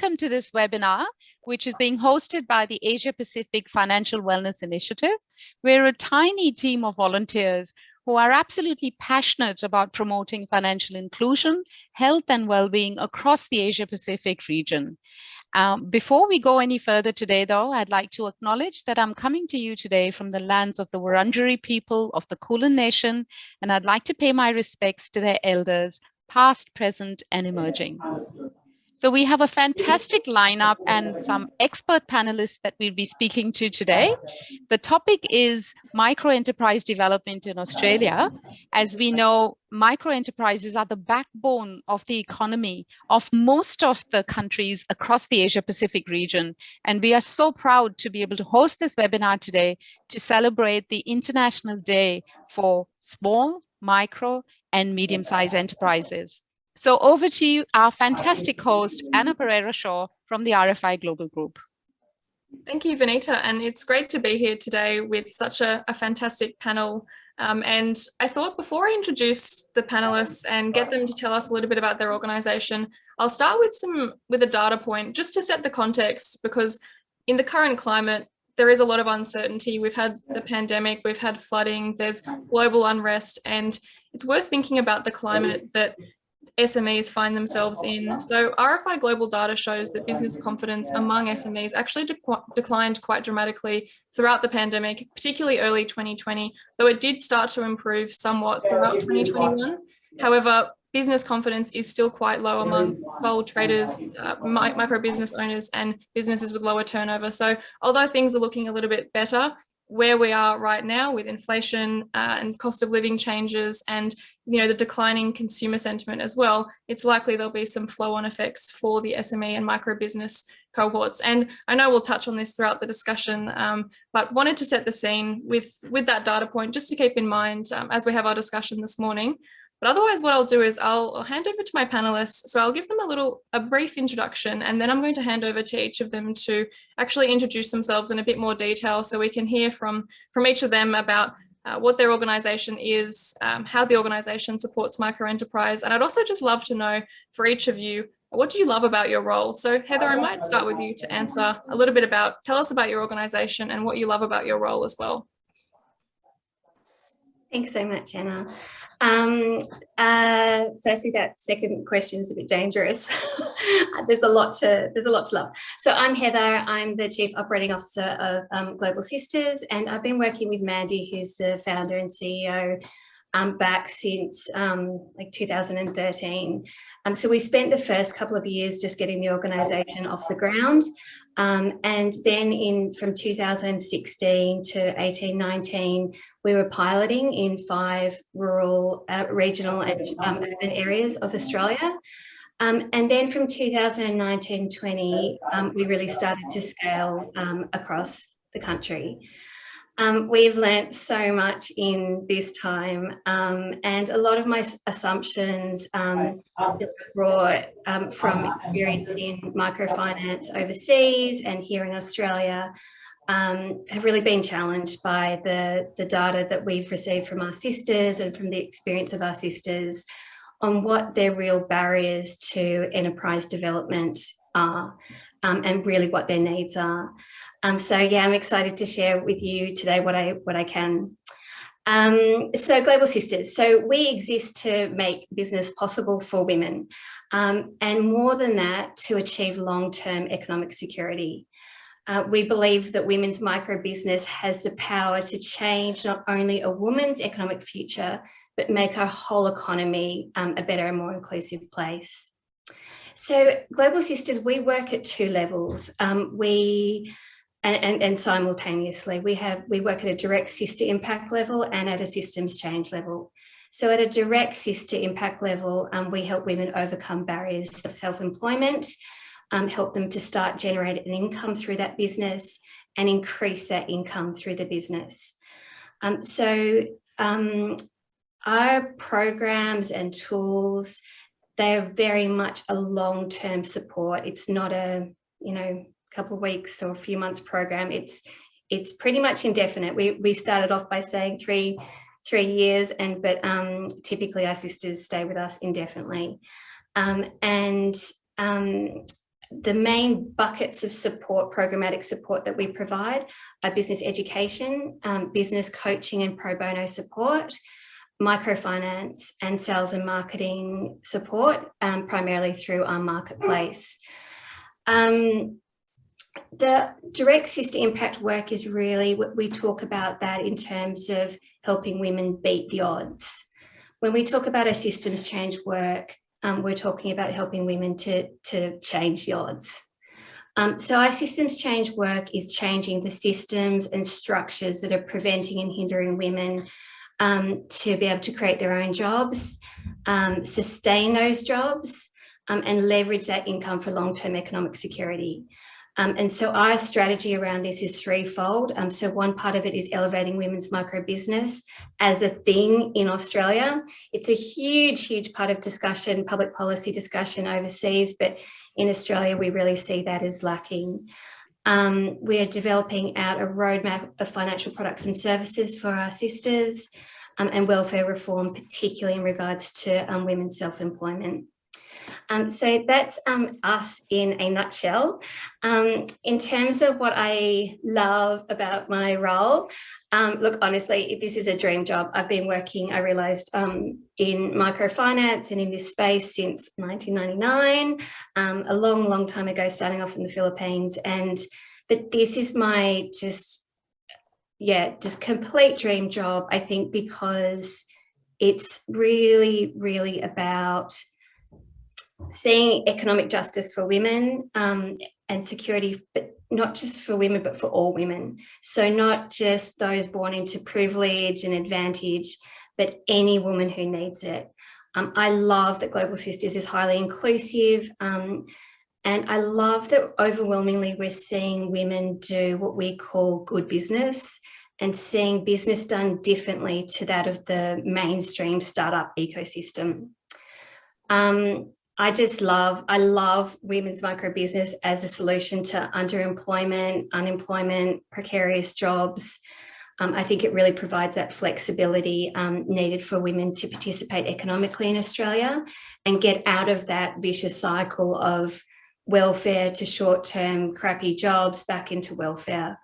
welcome to this webinar, which is being hosted by the Asia Pacific Financial Wellness Initiative. We're a tiny team of volunteers who are absolutely passionate about promoting financial inclusion, health, and well-being across the Asia Pacific region. Before we go any further today, though, I'd like to acknowledge that I'm coming to you today from the lands of the Wurundjeri people of the Kulin Nation, and I'd like to pay my respects to their elders, past, present, and emerging. So we have a fantastic lineup and some expert panelists that we'll be speaking to today. The topic is microenterprise development in Australia. As we know, microenterprises are the backbone of the economy of most of the countries across the Asia Pacific region. And we are so proud to be able to host this webinar today to celebrate the International Day for Small, Micro, and Medium-sized Enterprises. So over to you, our fantastic host, Anna Pereira-Shaw from the RFI Global Group. Thank you, Vanita, and it's great to be here today with such a fantastic panel. And I thought before I introduce the panelists and get them to tell us a little bit about their organisation, I'll start with a data point just to set the context, because in the current climate, there is a lot of uncertainty. We've had the pandemic, we've had flooding, there's global unrest, and it's worth thinking about the climate that SMEs find themselves in. So RFI Global data shows that business confidence among SMEs actually declined quite dramatically throughout the pandemic, particularly early 2020, though it did start to improve somewhat throughout 2021. However, business confidence is still quite low among sole traders, micro business owners, and businesses with lower turnover. So although things are looking a little bit better, where we are right now with inflation and cost of living changes and the declining consumer sentiment as well, it's likely there'll be some flow-on effects for the SME and micro business cohorts. And I know we'll touch on this throughout the discussion, but wanted to set the scene with that data point just to keep in mind as we have our discussion this morning. But otherwise, what I'll do is I'll hand over to my panelists. So I'll give them a brief introduction, and then I'm going to hand over to each of them to actually introduce themselves in a bit more detail so we can hear from each of them about what their organisation is, how the organisation supports microenterprise. And I'd also just love to know for each of you, what do you love about your role? So Heather, I might start with you to answer a little bit tell us about your organisation and what you love about your role as well. Thanks so much, Anna. Firstly, that second question is a bit dangerous. There's a lot to love. So I'm Heather. I'm the Chief Operating Officer of Global Sisters, and I've been working with Mandy, who's the founder and CEO, back since like 2013. So we spent the first couple of years just getting the organisation off the ground. And then from 2016 to 18-19, we were piloting in 5 rural, regional and urban areas of Australia. And then from 2019-20, we really started to scale across the country. We've learnt so much in this time, and a lot of my assumptions that I brought from experience in microfinance overseas and here in Australia have really been challenged by the data that we've received from our sisters and from the experience of our sisters on what their real barriers to enterprise development are, and really what their needs are. So yeah, I'm excited to share with you today what I can. So Global Sisters, so we exist to make business possible for women, and more than that, to achieve long-term economic security. We believe that women's micro business has the power to change not only a woman's economic future, but make our whole economy a better and more inclusive place. So Global Sisters, we work at 2 levels. And simultaneously, we work at a direct sister impact level and at a systems change level. So at a direct sister impact level, we help women overcome barriers to self-employment, help them to start generating an income through that business and increase that income through the business. Our programs and tools, they're very much a long-term support. It's not a, couple of weeks or a few months program. It's pretty much indefinite. We started off by saying three years, but typically our sisters stay with us indefinitely. the main buckets of support, programmatic support that we provide are business education, business coaching and pro bono support, microfinance, and sales and marketing support, primarily through our marketplace. The direct sister impact work is really what we talk about, that in terms of helping women beat the odds. When we talk about our systems change work, we're talking about helping women to change the odds. So our systems change work is changing the systems and structures that are preventing and hindering women to be able to create their own jobs, sustain those jobs, and leverage that income for long-term economic security. And so our strategy around this is threefold. So one part of it is elevating women's micro business as a thing in Australia. It's a huge, huge part of discussion, public policy discussion overseas, but in Australia, we really see that as lacking. We are developing out a roadmap of financial products and services for our sisters, and welfare reform, particularly in regards to women's self-employment. So that's us in a nutshell. In terms of what I love about my role, look, honestly, this is a dream job. I've been working, I realised, in microfinance and in this space since 1999, a long, long time ago, starting off in the Philippines. But this is my just complete dream job, I think, because it's really, really about seeing economic justice for women and security, but not just for women, but for all women. So not just those born into privilege and advantage, but any woman who needs it. I love that Global Sisters is highly inclusive, and I love that overwhelmingly we're seeing women do what we call good business, and seeing business done differently to that of the mainstream startup ecosystem. I love women's micro business as a solution to underemployment, unemployment, precarious jobs. I think it really provides that flexibility needed for women to participate economically in Australia and get out of that vicious cycle of welfare to short-term crappy jobs back into welfare.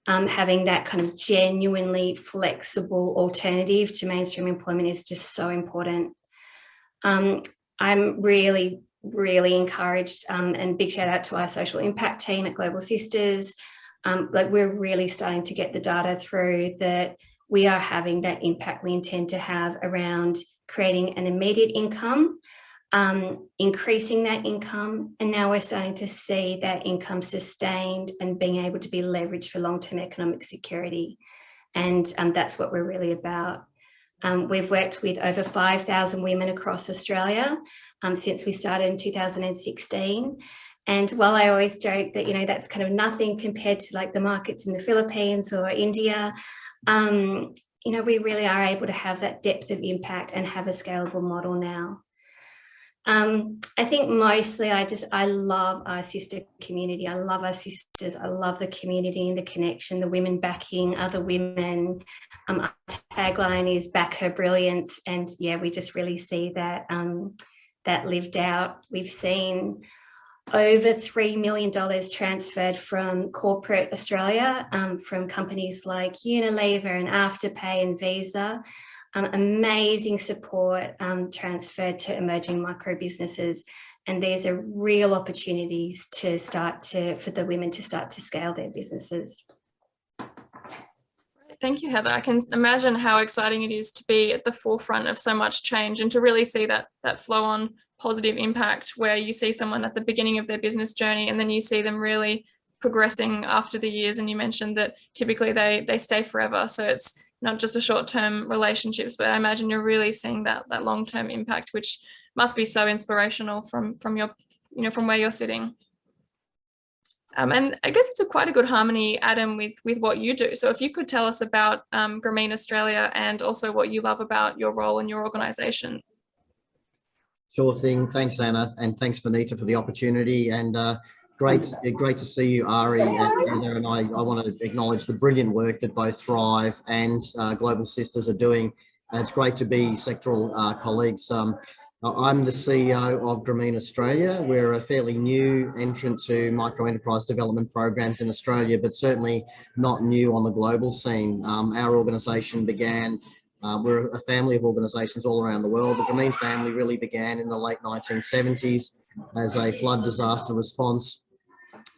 Having that kind of genuinely flexible alternative to mainstream employment is just so important. I'm really, really encouraged, and big shout out to our social impact team at Global Sisters. We're really starting to get the data through that we are having that impact we intend to have around creating an immediate income, increasing that income, and now we're starting to see that income sustained and being able to be leveraged for long-term economic security. And that's what we're really about. We've worked with over 5,000 women across Australia since we started in 2016. And while I always joke that, that's kind of nothing compared to like the markets in the Philippines or India, we really are able to have that depth of impact and have a scalable model now. I think mostly I love our sister community. I love our sisters. I love the community and the connection, the women backing other women. Our tagline is back her brilliance. And yeah, we just really see that, that lived out. We've seen over $3 million transferred from corporate Australia, from companies like Unilever and Afterpay and Visa. Amazing support transferred to emerging micro businesses, and these are real opportunities for the women to start to scale their businesses. Thank you, Heather. I can imagine how exciting it is to be at the forefront of so much change and to really see that flow-on positive impact where you see someone at the beginning of their business journey and then you see them really progressing after the years. And you mentioned that typically they stay forever, so it's not just a short-term relationships, but I imagine you're really seeing that long-term impact, which must be so inspirational from your, from where you're sitting. And I guess it's quite a good harmony, Adam, with what you do. So if you could tell us about Grameen Australia and also what you love about your role in your organisation. Sure thing. Thanks, Anna, and thanks, Vanita, for the opportunity. And great to see you, Arie and Heather. And I want to acknowledge the brilliant work that both Thrive and Global Sisters are doing. It's great to be sectoral colleagues. I'm the CEO of Grameen Australia. We're a fairly new entrant to microenterprise development programs in Australia, but certainly not new on the global scene. Our organisation began, we're a family of organisations all around the world. The Grameen family really began in the late 1970s as a flood disaster response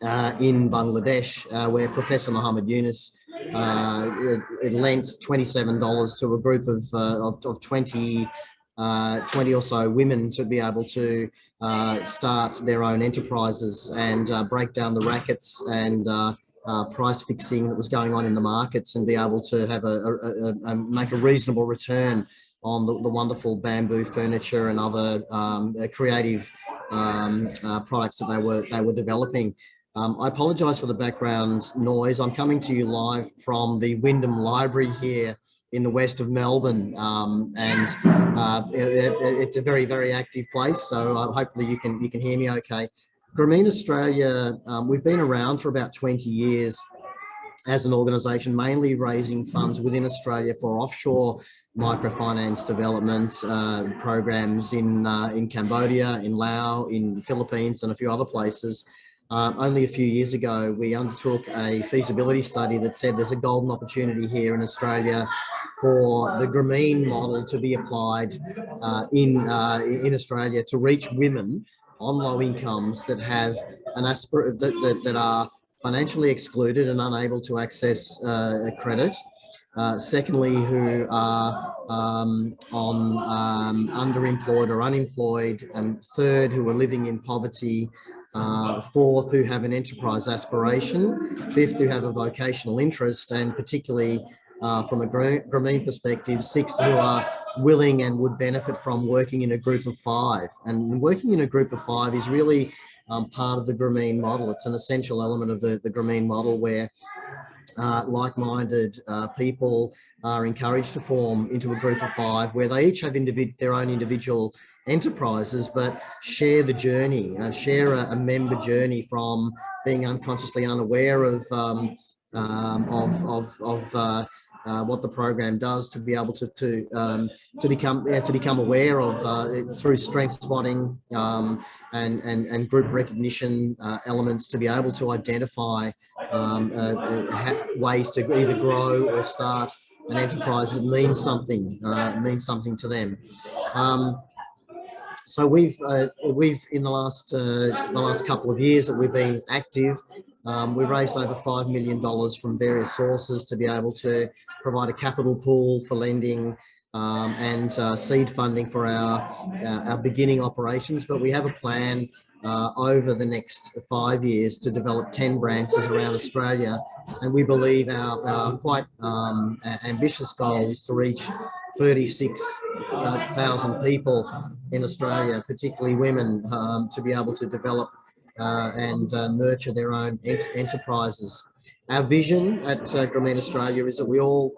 in Bangladesh, where Professor Muhammad Yunus it lent $27 to a group of 20 or so women to be able to start their own enterprises and break down the rackets and price fixing that was going on in the markets, and be able to have make a reasonable return on the wonderful bamboo furniture and other creative products that they were developing. I apologise for the background noise. I'm coming to you live from the Wyndham Library here in the west of Melbourne, and it's a very, very active place. So hopefully you can hear me okay. Grameen Australia, we've been around for about 20 years as an organisation, mainly raising funds within Australia for offshore microfinance development programs in Cambodia, in Laos, in the Philippines, and a few other places. Only a few years ago, we undertook a feasibility study that said there's a golden opportunity here in Australia for the Grameen model to be applied in Australia to reach women on low incomes that have that are financially excluded and unable to access credit. Secondly, who are underemployed or unemployed, and third, who are living in poverty. Fourth, who have an enterprise aspiration. Fifth, who have a vocational interest, and particularly from a Grameen perspective, sixth, who are willing and would benefit from working in a group of five. And working in a group of five is really part of the Grameen model. It's an essential element of the Grameen model, where like-minded people are encouraged to form into a group of five, where they each have their own individual enterprises, but share the journey, share a member journey from being unconsciously unaware of what the program does, to be able to become aware of through strength spotting and group recognition elements, to be able to identify ways to either grow or start an enterprise that means something to them. So we've in the last couple of years that we've been active, we've raised over $5 million from various sources to be able to provide a capital pool for lending and seed funding for our beginning operations. But we have a plan over the next 5 years to develop 10 branches around Australia, and we believe our quite ambitious goal is to reach 36,000 people in Australia, particularly women, to be able to develop and nurture their own enterprises. Our vision at Grameen Australia is that we all,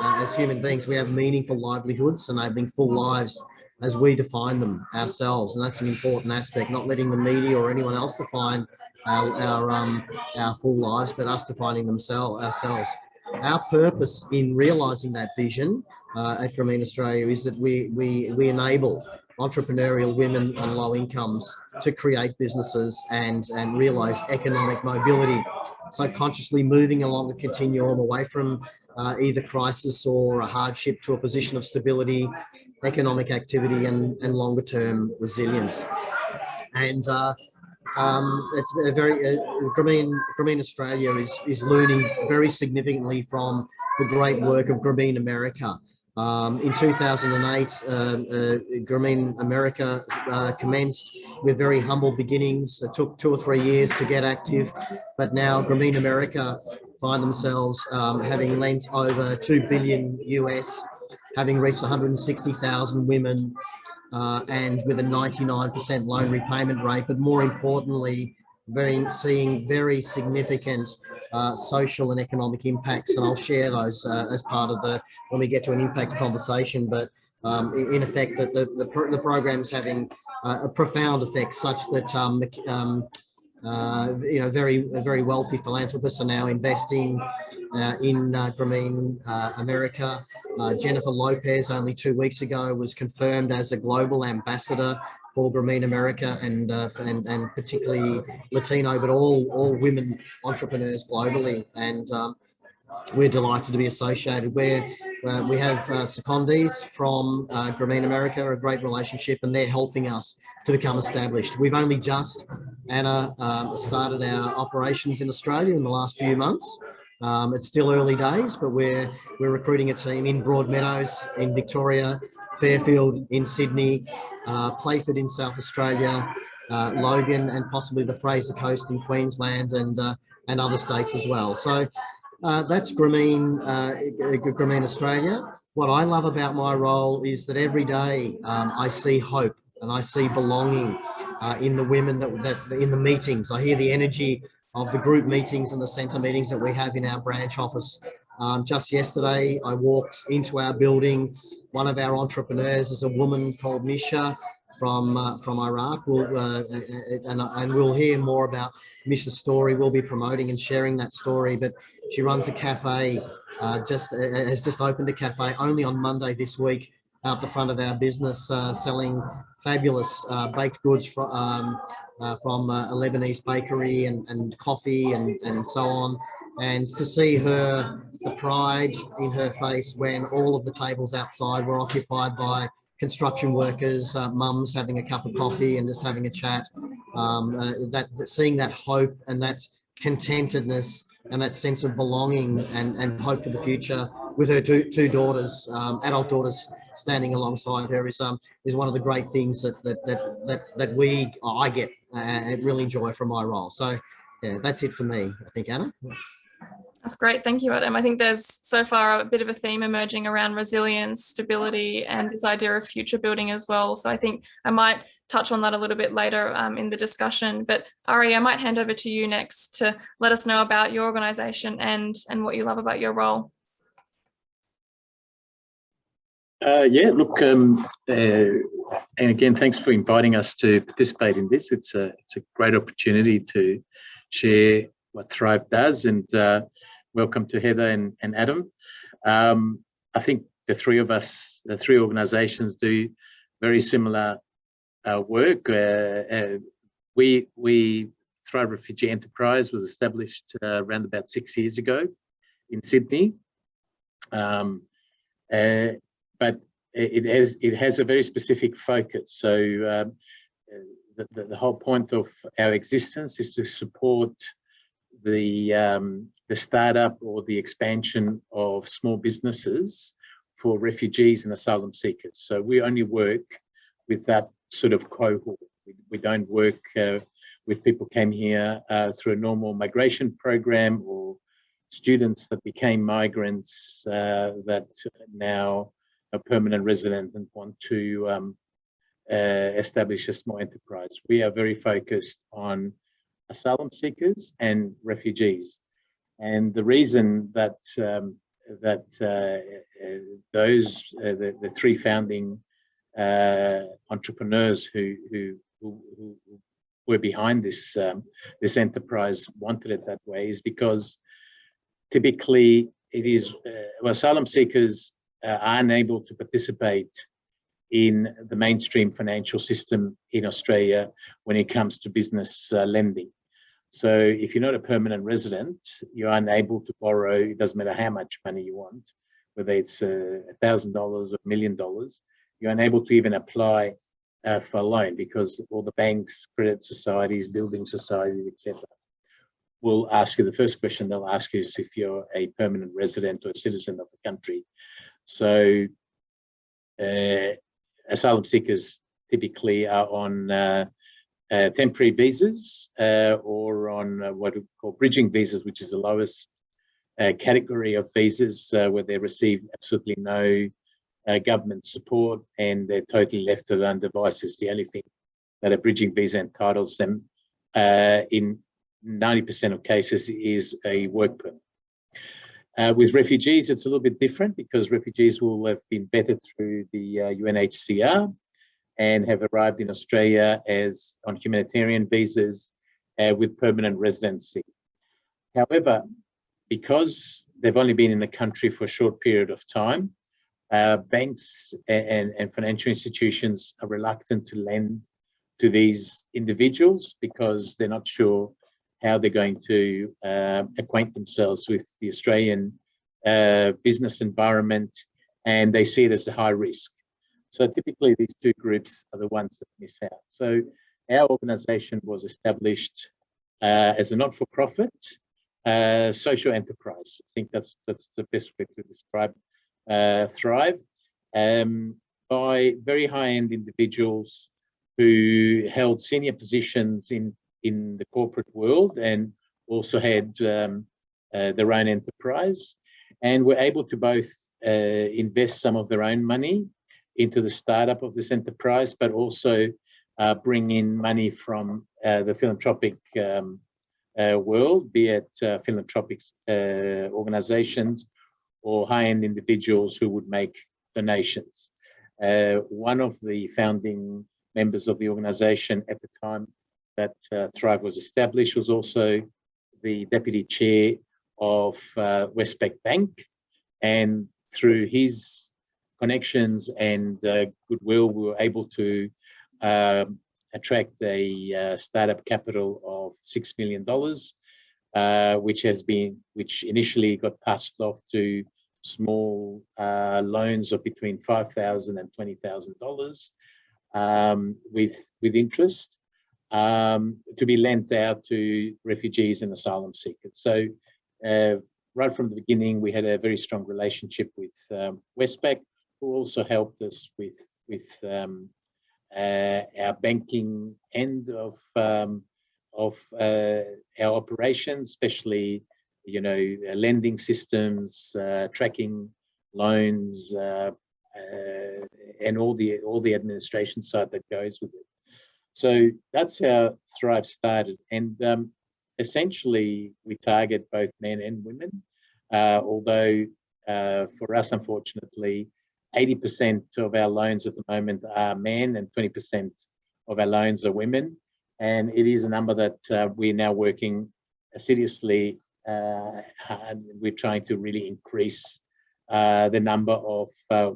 as human beings, we have meaningful livelihoods, enabling full lives as we define them ourselves, and that's an important aspect. Not letting the media or anyone else define our full lives, but us defining ourselves. Our purpose in realising that vision at Grameen Australia is that we enable entrepreneurial women on low incomes to create businesses and realise economic mobility. So consciously moving along a continuum away from either crisis or a hardship to a position of stability, economic activity, and longer term resilience. And it's a very Grameen Australia is learning very significantly from the great work of Grameen America. In 2008, Grameen America commenced with very humble beginnings. It took 2 or 3 years to get active, but now Grameen America find themselves having lent over $2 billion US, having reached 160,000 women, and with a 99% loan repayment rate, but more importantly, seeing very significant social and economic impacts, and I'll share those as part of when we get to an impact conversation. But in effect, that the program's having a profound effect, such that very wealthy philanthropists are now investing in Grameen America. Jennifer Lopez only 2 weeks ago was confirmed as a global ambassador for Grameen America, and particularly Latino, but all women entrepreneurs globally. And we're delighted to be associated. We have secondees from Grameen America, a great relationship, and they're helping us to become established. We've only just, Anna, started our operations in Australia in the last few months. It's still early days, but we're recruiting a team in Broadmeadows, in Victoria, Fairfield in Sydney, Playford in South Australia, Logan, and possibly the Fraser Coast in Queensland, and other states as well. So that's Grameen Australia. What I love about my role is that every day I see hope and I see belonging in the women that in the meetings. I hear the energy of the group meetings and the centre meetings that we have in our branch office. Just yesterday, I walked into our building. One of our entrepreneurs is a woman called Misha from Iraq. And we'll hear more about Misha's story. We'll be promoting and sharing that story. But she runs a cafe, has just opened a cafe only on Monday this week out the front of our business, selling fabulous baked goods from a Lebanese bakery and coffee and so on. And to see the pride in her face when all of the tables outside were occupied by construction workers, mums having a cup of coffee and just having a chat, seeing that hope and that contentedness and that sense of belonging and hope for the future with her two daughters, adult daughters, standing alongside her is one of the great things that I get and really enjoy from my role. So yeah, that's it for me, I think, Anna. That's great. Thank you, Adam. I think there's so far a bit of a theme emerging around resilience, stability, and this idea of future building as well. So I think I might touch on that a little bit later in the discussion. But Arie, I might hand over to you next to let us know about your organisation and what you love about your role. And again, thanks for inviting us to participate in this. It's a great opportunity to share what Thrive does, and welcome to Heather and Adam. I think the three of us, the three organisations, do very similar work. We Thrive Refugee Enterprise was established around about 6 years ago in Sydney. But it has a very specific focus. So the whole point of our existence is to support the startup or the expansion of small businesses for refugees and asylum seekers. So we only work with that sort of cohort. We don't work with people who came here through a normal migration program, or students that became migrants that now a permanent resident and want to establish a small enterprise. We are very focused on asylum seekers and refugees, and the reason that the three founding entrepreneurs who were behind this enterprise wanted it that way is because typically it is asylum seekers are unable to participate in the mainstream financial system in Australia when it comes to business lending. So if you're not a permanent resident, you're unable to borrow. It doesn't matter how much money you want, whether it's $1,000 or $1 million, you're unable to even apply for a loan because all the banks, credit societies, building societies, etc., will ask you, the first question they'll ask you is if you're a permanent resident or a citizen of the country. So asylum seekers typically are on temporary visas or on what we call bridging visas, which is the lowest category of visas where they receive absolutely no government support and they're totally left to their own devices. The only thing that a bridging visa entitles them in 90% of cases is a work permit. With refugees, it's a little bit different because refugees will have been vetted through the UNHCR and have arrived in Australia on humanitarian visas with permanent residency. However, because they've only been in the country for a short period of time, banks and financial institutions are reluctant to lend to these individuals because they're not sure how they're going to acquaint themselves with the Australian business environment, and they see it as a high risk. So typically these two groups are the ones that miss out. So our organisation was established as a not-for-profit social enterprise. I think that's the best way to describe Thrive, by very high-end individuals who held senior positions in the corporate world and also had their own enterprise, and were able to both invest some of their own money into the startup of this enterprise, but also bring in money from the philanthropic world, be it philanthropic organizations or high-end individuals who would make donations. One of the founding members of the organization at the time that Thrive was established was also the deputy chair of Westpac Bank, and through his connections and goodwill, we were able to attract a startup capital of $6 million, which initially got passed off to small loans of between $5,000 and $20,000 with interest, to be lent out to refugees and asylum seekers. So right from the beginning, we had a very strong relationship with Westpac, who also helped us with our banking end of our operations, especially, lending systems, tracking loans, and all the administration side that goes with it. So that's how Thrive started, and essentially we target both men and women, although for us, unfortunately, 80% of our loans at the moment are men and 20% of our loans are women. And it is a number that we're now working seriously hard. We're trying to really increase the number of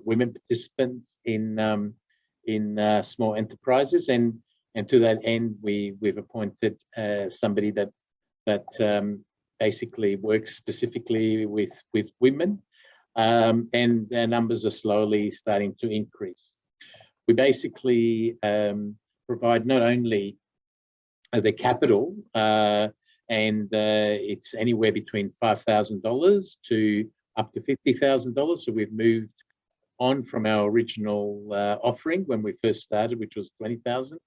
women participants in small enterprises. And to that end, we've appointed somebody that basically works specifically with women. And their numbers are slowly starting to increase. We basically provide not only the capital, and it's anywhere between $5,000 to up to $50,000. So we've moved on from our original offering when we first started, which was $20,000.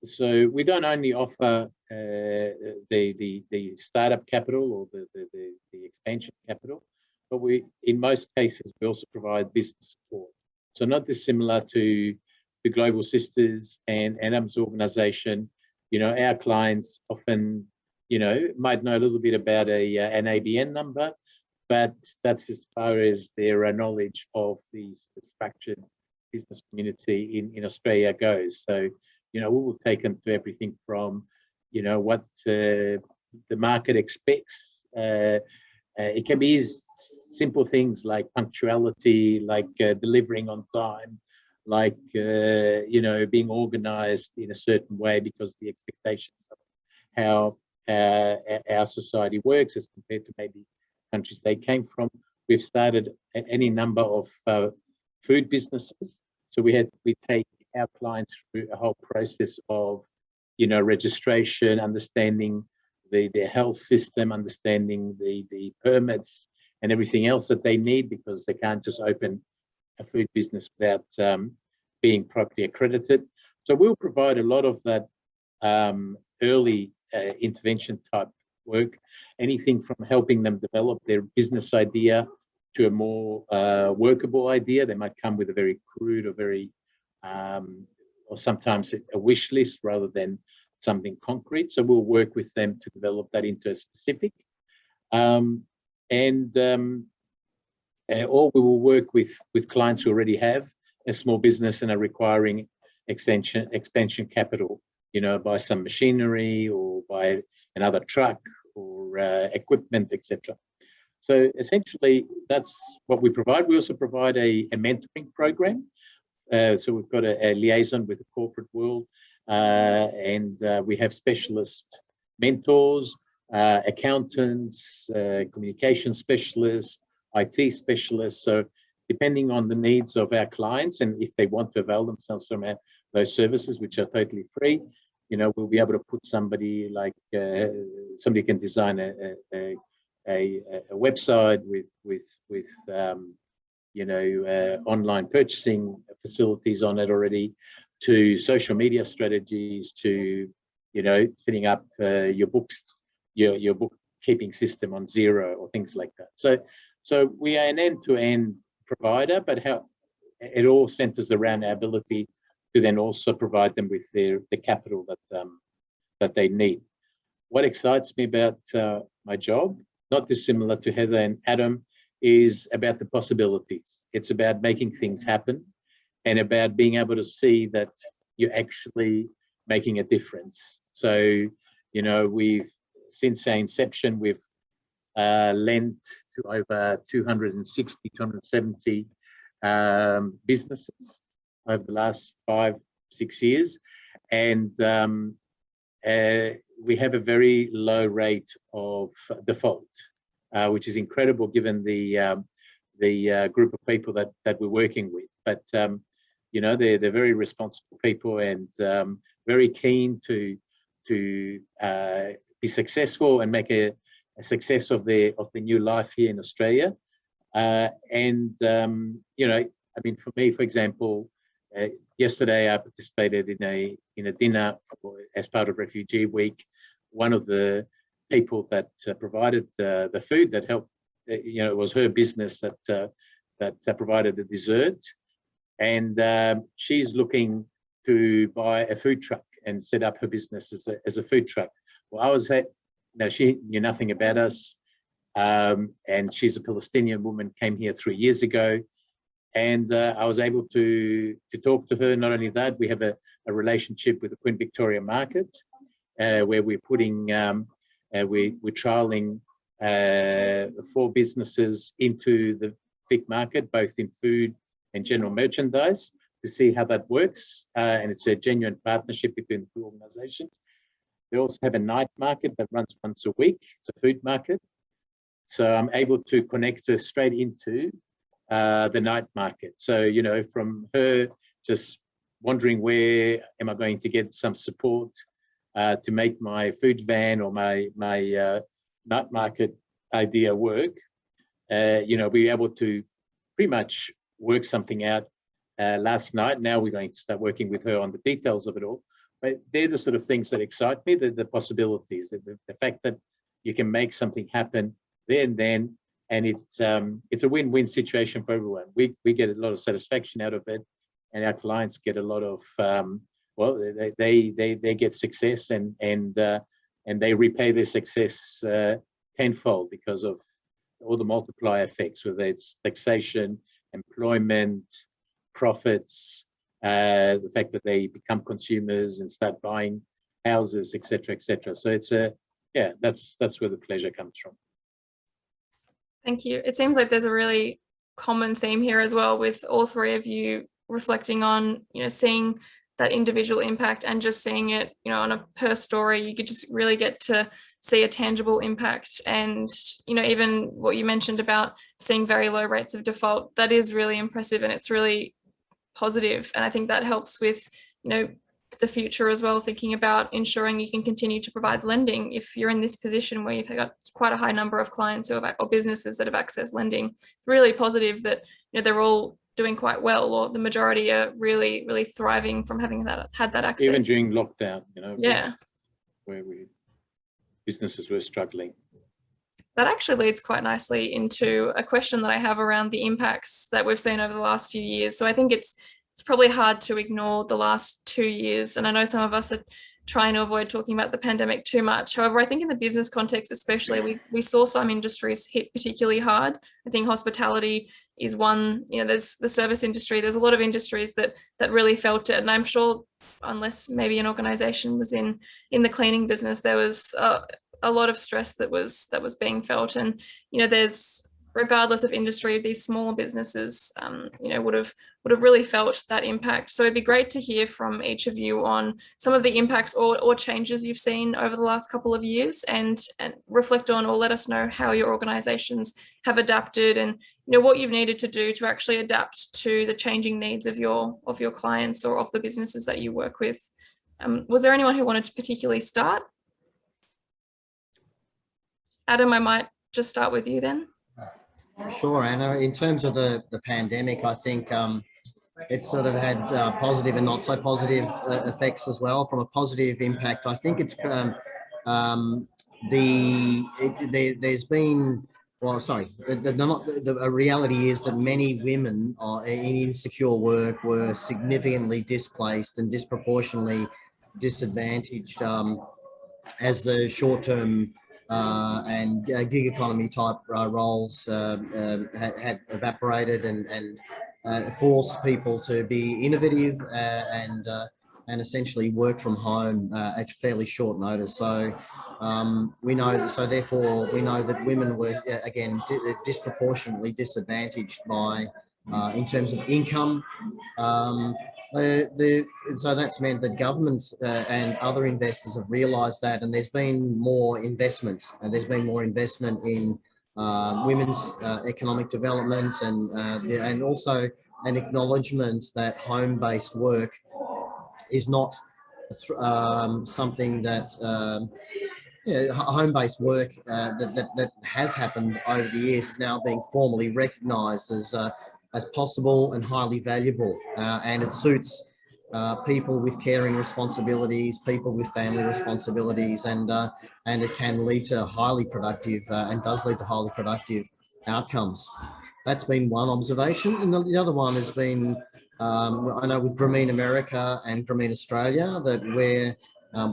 So we don't only offer the startup capital or the expansion capital, but in most cases, we also provide business support. So not dissimilar to the Global Sisters and Adam's organization, our clients often, might know a little bit about an ABN number, but that's as far as their knowledge of the structured business community in Australia goes. So, we will take them to everything from, what the market expects. It can be simple things like punctuality, like delivering on time, like, being organized in a certain way because the expectations of how our society works as compared to maybe countries they came from. We've started any number of food businesses. So we take our clients through a whole process of, registration, understanding their health system, understanding the permits and everything else that they need, because they can't just open a food business without being properly accredited. So we'll provide a lot of that early intervention type work, anything from helping them develop their business idea to a more workable idea. They might come with a very crude or very, or sometimes a wish list rather than something concrete. So we'll work with them to develop that into a specific. Or we will work with clients who already have a small business and are requiring expansion capital buy some machinery or buy another truck or equipment, etc. So essentially, that's what we provide. We also provide a mentoring program. So we've got a liaison with the corporate world, and we have specialist mentors, accountants, communication specialists, IT specialists. So depending on the needs of our clients, and if they want to avail themselves from those services, which are totally free, we'll be able to put somebody like somebody can design a website with online purchasing facilities on it already, to social media strategies, to setting up your bookkeeping system on Xero or things like that. So we are an end-to-end provider, but how it all centers around our ability to then also provide them with the capital that they need. What excites me about my job, not dissimilar to Heather and Adam, is about the possibilities. It's about making things happen and about being able to see that you're actually making a difference. So, we've, since our inception, we've lent to over 260, 270 businesses over the last 5-6 years. And we have a very low rate of default, which is incredible given the group of people that we're working with. But they're very responsible people and very keen to be successful and make a success of their new life here in Australia. For me, for example, yesterday I participated in a dinner as part of Refugee Week. One of the people that provided the food that helped, it was her business that provided the dessert, and she's looking to buy a food truck and set up her business as a food truck. Well, she knew nothing about us, and she's a Palestinian woman, came here 3 years ago, and I was able to talk to her. Not only that, we have a relationship with the Queen Victoria Market, where we're putting, we're trialling 4 businesses into the Vic market, both in food and general merchandise, to see how that works. And it's a genuine partnership between the 2 organisations. They also have a night market that runs once a week. It's a food market. So I'm able to connect her straight into the night market. So, from her just wondering where am I going to get some support to make my food van or my night market idea work, we were able to pretty much work something out last night. Now we're going to start working with her on the details of it all. But they're the sort of things that excite me, the possibilities, the fact that you can make something happen there and then, and it's a win-win situation for everyone. We get a lot of satisfaction out of it, and our clients get a lot of they get success, and they repay their success tenfold because of all the multiplier effects, whether it's taxation, employment, profits, the fact that they become consumers and start buying houses, etc., etc. So it's that's where the pleasure comes from. Thank you. It seems like there's a really common theme here as well, with all 3 of you reflecting on, seeing that individual impact and just seeing it, on a per story. You could just really get to see a tangible impact. And, even what you mentioned about seeing very low rates of default, that is really impressive, and it's really positive. And I think that helps with, the future as well, thinking about ensuring you can continue to provide lending. If you're in this position where you've got quite a high number of clients or businesses that have accessed lending, it's really positive that they're all doing quite well, or the majority are really, really thriving from having had that access. Even during lockdown, yeah, where businesses were struggling. That actually leads quite nicely into a question that I have around the impacts that we've seen over the last few years. So I think it's probably hard to ignore the last 2 years, and I know some of us are trying to avoid talking about the pandemic too much. However, I think in the business context especially, we saw some industries hit particularly hard. I think hospitality is one, there's the service industry, there's a lot of industries that really felt it. And I'm sure, unless maybe an organization was in the cleaning business, there was a lot of stress that was being felt. And, there's, regardless of industry, these smaller businesses, would have really felt that impact. So it'd be great to hear from each of you on some of the impacts or changes you've seen over the last couple of years, and reflect on or let us know how your organisations have adapted, and what you've needed to do to actually adapt to the changing needs of your clients or of the businesses that you work with. Was there anyone who wanted to particularly start? Adam, I might just start with you then. Sure, Anna. In terms of the pandemic, I think it's sort of had positive and not so positive effects as well. From a positive impact, I think it's there's been, well, sorry, the reality is that many women in insecure work were significantly displaced and disproportionately disadvantaged as the short-term and gig economy type roles had evaporated and forced people to be innovative and essentially work from home at fairly short notice. So therefore we know that women were again disproportionately disadvantaged by in terms of income. So that's meant that governments and other investors have realised that, and there's been more investment, in women's economic development, and also an acknowledgement that home-based work is not something that home-based work that has happened over the years is now being formally recognised as possible and highly valuable, and it suits people with caring responsibilities, people with family responsibilities, and it can lead to highly productive and does lead to highly productive outcomes. That's been one observation, and the other one has been I know with Grameen America and Grameen Australia that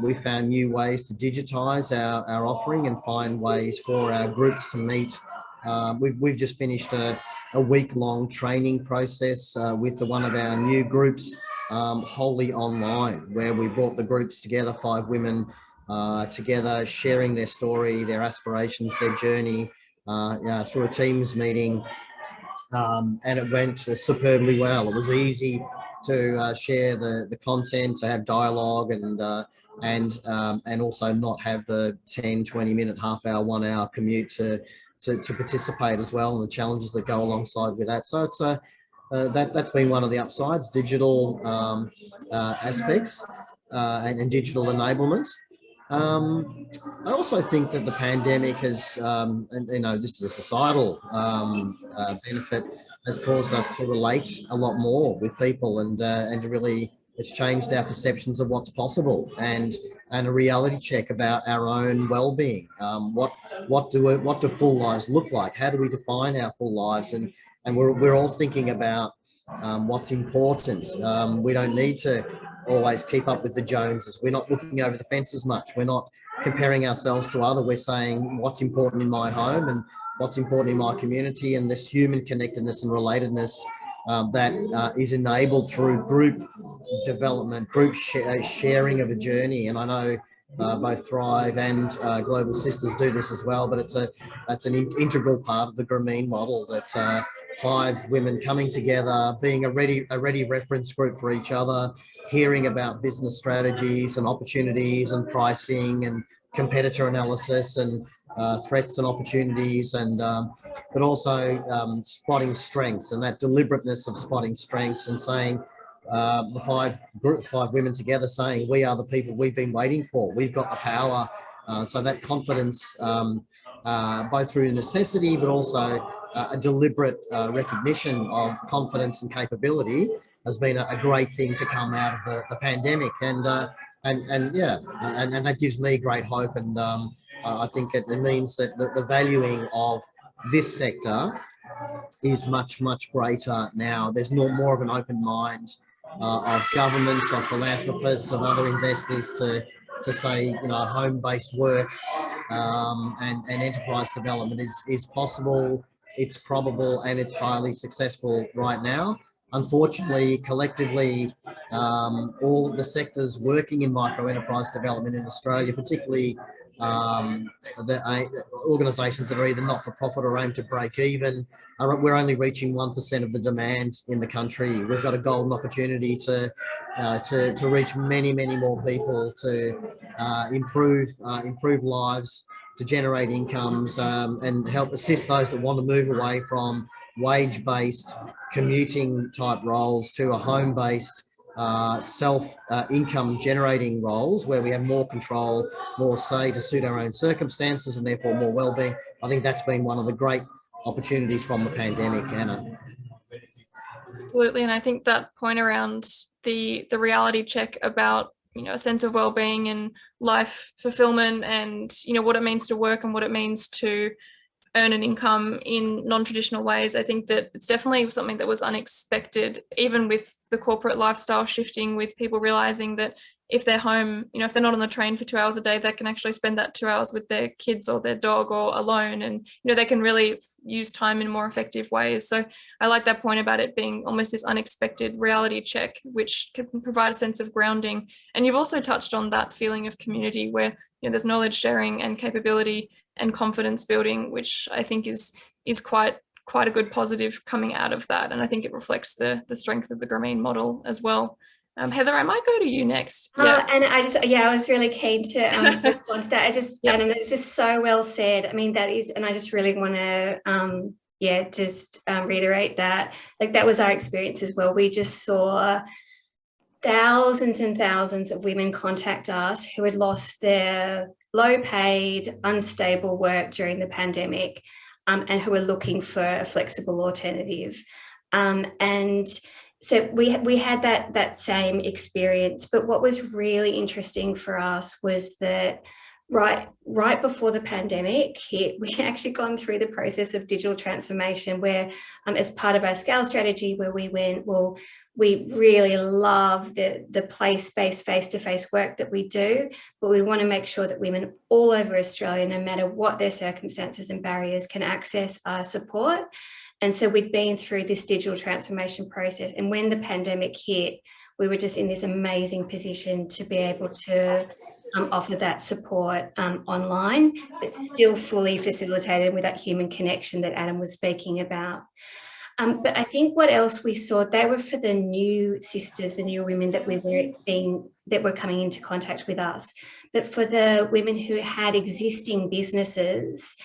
we found new ways to digitise our offering and find ways for our groups to meet. We've just finished a week-long training process with one of our new groups, wholly online, where we brought the groups together, 5 women together, sharing their story, their aspirations, their journey through a Teams meeting, and it went superbly well. It was easy to share the content, to have dialogue, and also not have the 10, 20-minute, half-hour, 1-hour commute to participate as well, and the challenges that go alongside with that. So it's that's been one of the upsides, digital aspects and digital enablement. I also think that the pandemic has, this is a societal benefit, has caused us to relate a lot more with people, and to really, it's changed our perceptions of what's possible, and a reality check about our own well-being. What do full lives look like? How do we define our full lives? And we're all thinking about what's important. We don't need to always keep up with the Joneses. We're not looking over the fence as much. We're not comparing ourselves to others. We're saying what's important in my home and what's important in my community, and this human connectedness and relatedness that is enabled through group development, group sharing of a journey. And I know both Thrive and Global Sisters do this as well, but that's an integral part of the Grameen model, that 5 women coming together, being a ready reference group for each other, hearing about business strategies and opportunities and pricing and competitor analysis and threats and opportunities, and but also spotting strengths, and that deliberateness of spotting strengths, and saying the 5 women together saying, we are the people we've been waiting for, we've got the power. So that confidence, both through necessity but also a deliberate recognition of confidence and capability, has been a great thing to come out of the pandemic, and that gives me great hope. And I think it means that the valuing of this sector is much, much greater now. There's more of an open mind of governments, of philanthropists, of other investors to say, you know, home-based work and enterprise development is possible, it's probable, and it's highly successful right now. Unfortunately, collectively, all the sectors working in micro-enterprise development in Australia, particularly the organisations that are either not-for-profit or aim to break even, we're only reaching 1% of the demand in the country. We've got a golden opportunity to reach many, many more people, to improve lives, to generate incomes, and help assist those that want to move away from wage-based commuting type roles to a home-based self-income generating roles where we have more control, more say to suit our own circumstances, and therefore more well-being. I think that's been one of the great opportunities from the pandemic, Anna. Absolutely, and I think that point around the reality check about, you know, a sense of well-being and life fulfillment, and, you know, what it means to work and what it means to earn an income in non-traditional ways. I think that it's definitely something that was unexpected, even with the corporate lifestyle shifting, with people realizing that if they're home, you know, if they're not on the train for 2 hours a day, they can actually spend that 2 hours with their kids or their dog or alone, and, you know, they can really use time in more effective ways. So I like that point about it being almost this unexpected reality check, which can provide a sense of grounding. And you've also touched on that feeling of community where, you know, there's knowledge sharing and capability and confidence building, which I think is quite a good positive coming out of that. And I think it reflects the strength of the Grameen model as well. Heather, I might go to you next. Yeah. And I was really keen to respond to that. And it's just so well said. I mean, that is, and I just really want to, reiterate that. Like, that was our experience as well. We just saw thousands and thousands of women contact us who had lost their low-paid, unstable work during the pandemic, and who were looking for a flexible alternative. And so we had that same experience. But what was really interesting for us was that right before the pandemic hit, we had actually gone through the process of digital transformation, where as part of our scale strategy, where we went, well, we really love the place-based face-to-face work that we do, but we want to make sure that women all over Australia, no matter what their circumstances and barriers, can access our support. And so we'd been through this digital transformation process. And when the pandemic hit, we were just in this amazing position to be able to offer that support online, but still fully facilitated with that human connection that Adam was speaking about. But I think what else we saw, they were for the new sisters, the new women that were coming into contact with us. But for the women who had existing businesses,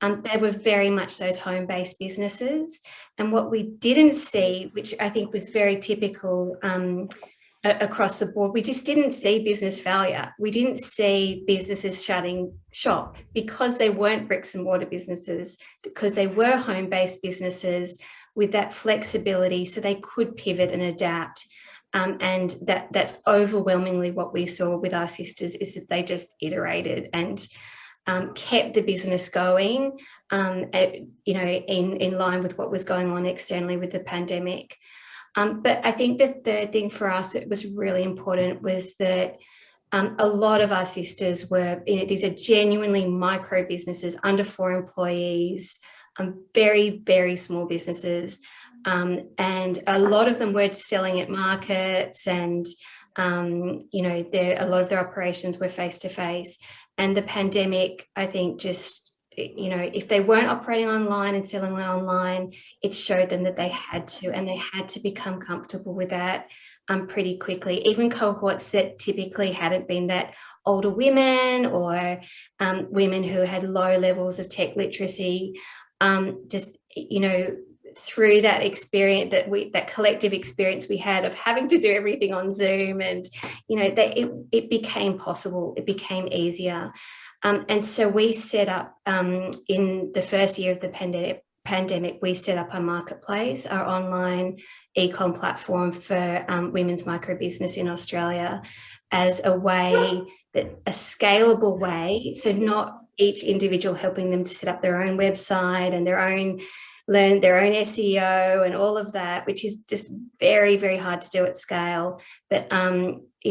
they were very much those home-based businesses. And what we didn't see, which I think was very typical across the board, we just didn't see business failure. We didn't see businesses shutting shop because they weren't bricks and mortar businesses, because they were home-based businesses with that flexibility, so they could pivot and adapt. And that's overwhelmingly what we saw with our sisters, is that they just iterated and kept the business going, in line with what was going on externally with the pandemic. But I think the third thing for us that was really important was that a lot of our sisters were, these are genuinely micro businesses, under 4 employees, very, very small businesses. And a lot of them were selling at markets, and, a lot of their operations were face-to-face. And the pandemic, I think, just, if they weren't operating online and selling online, it showed them that they had to, and they had to become comfortable with that pretty quickly. Even cohorts that typically hadn't been that, older women or women who had low levels of tech literacy, through that experience, that collective experience we had of having to do everything on Zoom, and it became possible, it became easier. And so we set up, in the first year of the pandemic, we set up our marketplace, our online e-com platform for women's micro business in Australia, as a scalable way. So not each individual helping them to set up their own website and learn their own SEO and all of that, which is just very, very hard to do at scale. But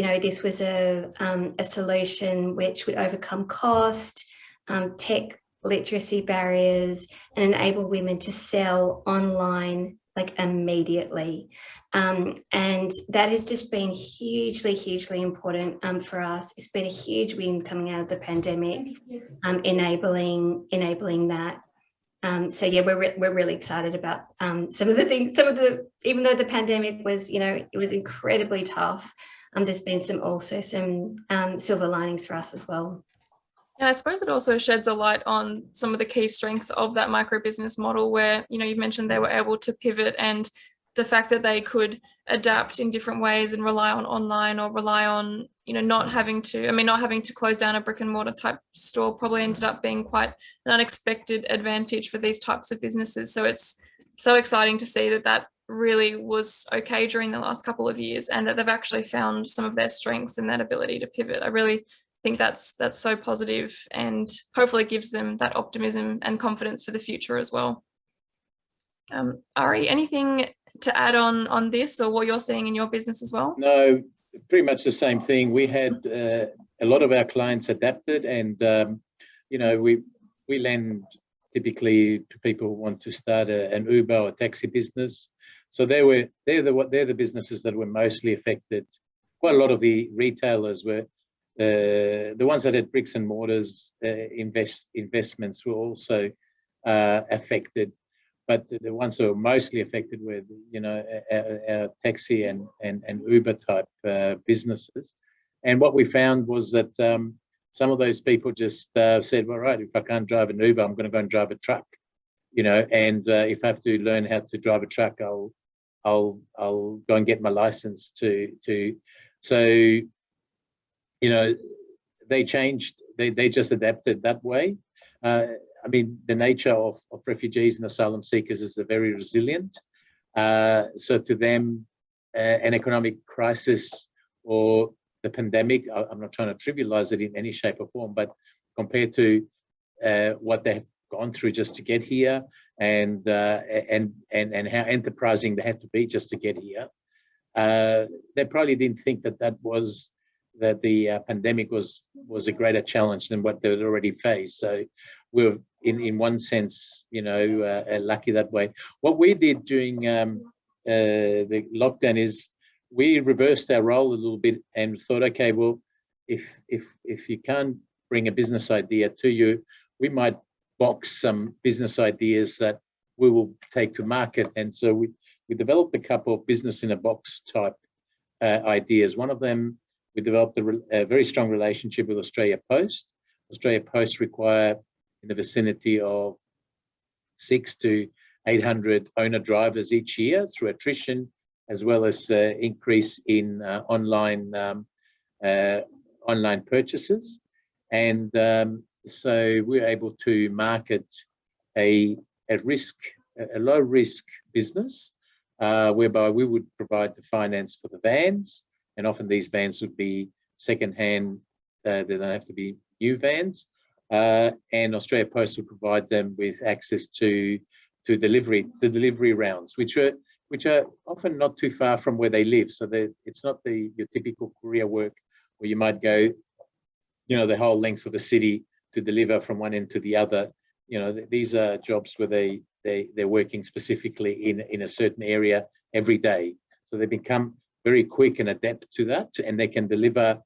this was a solution which would overcome cost, tech literacy barriers, and enable women to sell online like immediately. And that has just been hugely important for us. It's been a huge win coming out of the pandemic, enabling that. So yeah, we're really excited about some of the things. Even though the pandemic was, it was incredibly tough. There's been some silver linings for us as well. And I suppose it also sheds a light on some of the key strengths of that micro business model, where you've mentioned they were able to pivot, and the fact that they could adapt in different ways and rely on online, or rely on not having to close down a brick and mortar type store probably ended up being quite an unexpected advantage for these types of businesses. So it's so exciting to see that really was okay during the last couple of years, and that they've actually found some of their strengths in that ability to pivot. I really think that's so positive, and hopefully gives them that optimism and confidence for the future as well. Arie, anything to add on this, or what you're seeing in your business as well? No, pretty much the same thing. We had a lot of our clients adapted, and we lend typically to people who want to start an Uber or taxi business. So they're the businesses that were mostly affected. Quite a lot of the retailers were the ones that had bricks and mortars investments were also affected. But the ones who were mostly affected were, our taxi and Uber type businesses. And what we found was that some of those people just said, well, right, if I can't drive an Uber, I'm going to go and drive a truck, and if I have to learn how to drive a truck, I'll go and get my license so, they changed, they just adapted that way. The nature of refugees and asylum seekers is they're very resilient. So to them, an economic crisis or the pandemic, I'm not trying to trivialize it in any shape or form, but compared to what they've gone through just to get here, and how enterprising they had to be just to get here, they probably didn't think that the pandemic was a greater challenge than what they had already faced. So we're in one sense, lucky that way. What we did during the lockdown is we reversed our role a little bit and thought, okay, well, if you can't bring a business idea to you, we might box some business ideas that we will take to market. And so we developed a couple of business in a box type ideas. One of them, we developed a very strong relationship with Australia Post. Australia Post require in the vicinity of 600 to 800 owner drivers each year through attrition, as well as increase in online purchases. And so we're able to market a low risk business, whereby we would provide the finance for the vans. And often these vans would be second-hand, they don't have to be new vans. And Australia Post would provide them with access to delivery rounds, which are often not too far from where they live. So it's not your typical courier work where you might go, the whole length of the city to deliver from one end to the other. These are jobs where they're working specifically in a certain area every day. So they become very quick and adept to that, and they can deliver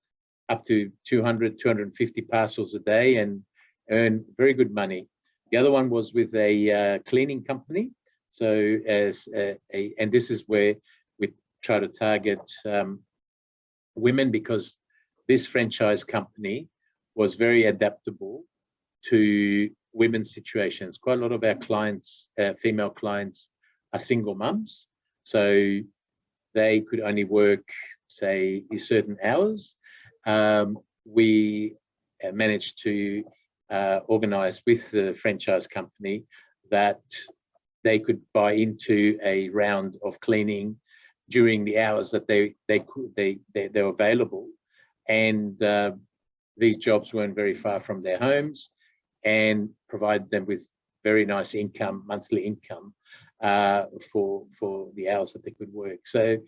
up to 200, 250 parcels a day and earn very good money. The other one was with a cleaning company. So and this is where we try to target women, because this franchise company was very adaptable to women's situations. Quite a lot of our clients, female clients, are single mums. So they could only work, say, certain hours. We managed to organise with the franchise company that they could buy into a round of cleaning during the hours that they're available, and these jobs weren't very far from their homes, and provide them with very nice income, monthly income, for the hours that they could work. So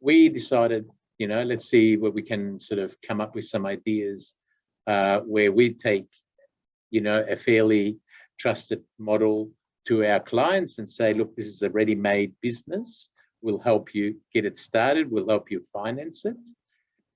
we decided you know, let's see where we can sort of come up with some ideas where we take, you know, a fairly trusted model to our clients and say, look, this is a ready-made business. We'll help you get it started. We'll help you finance it.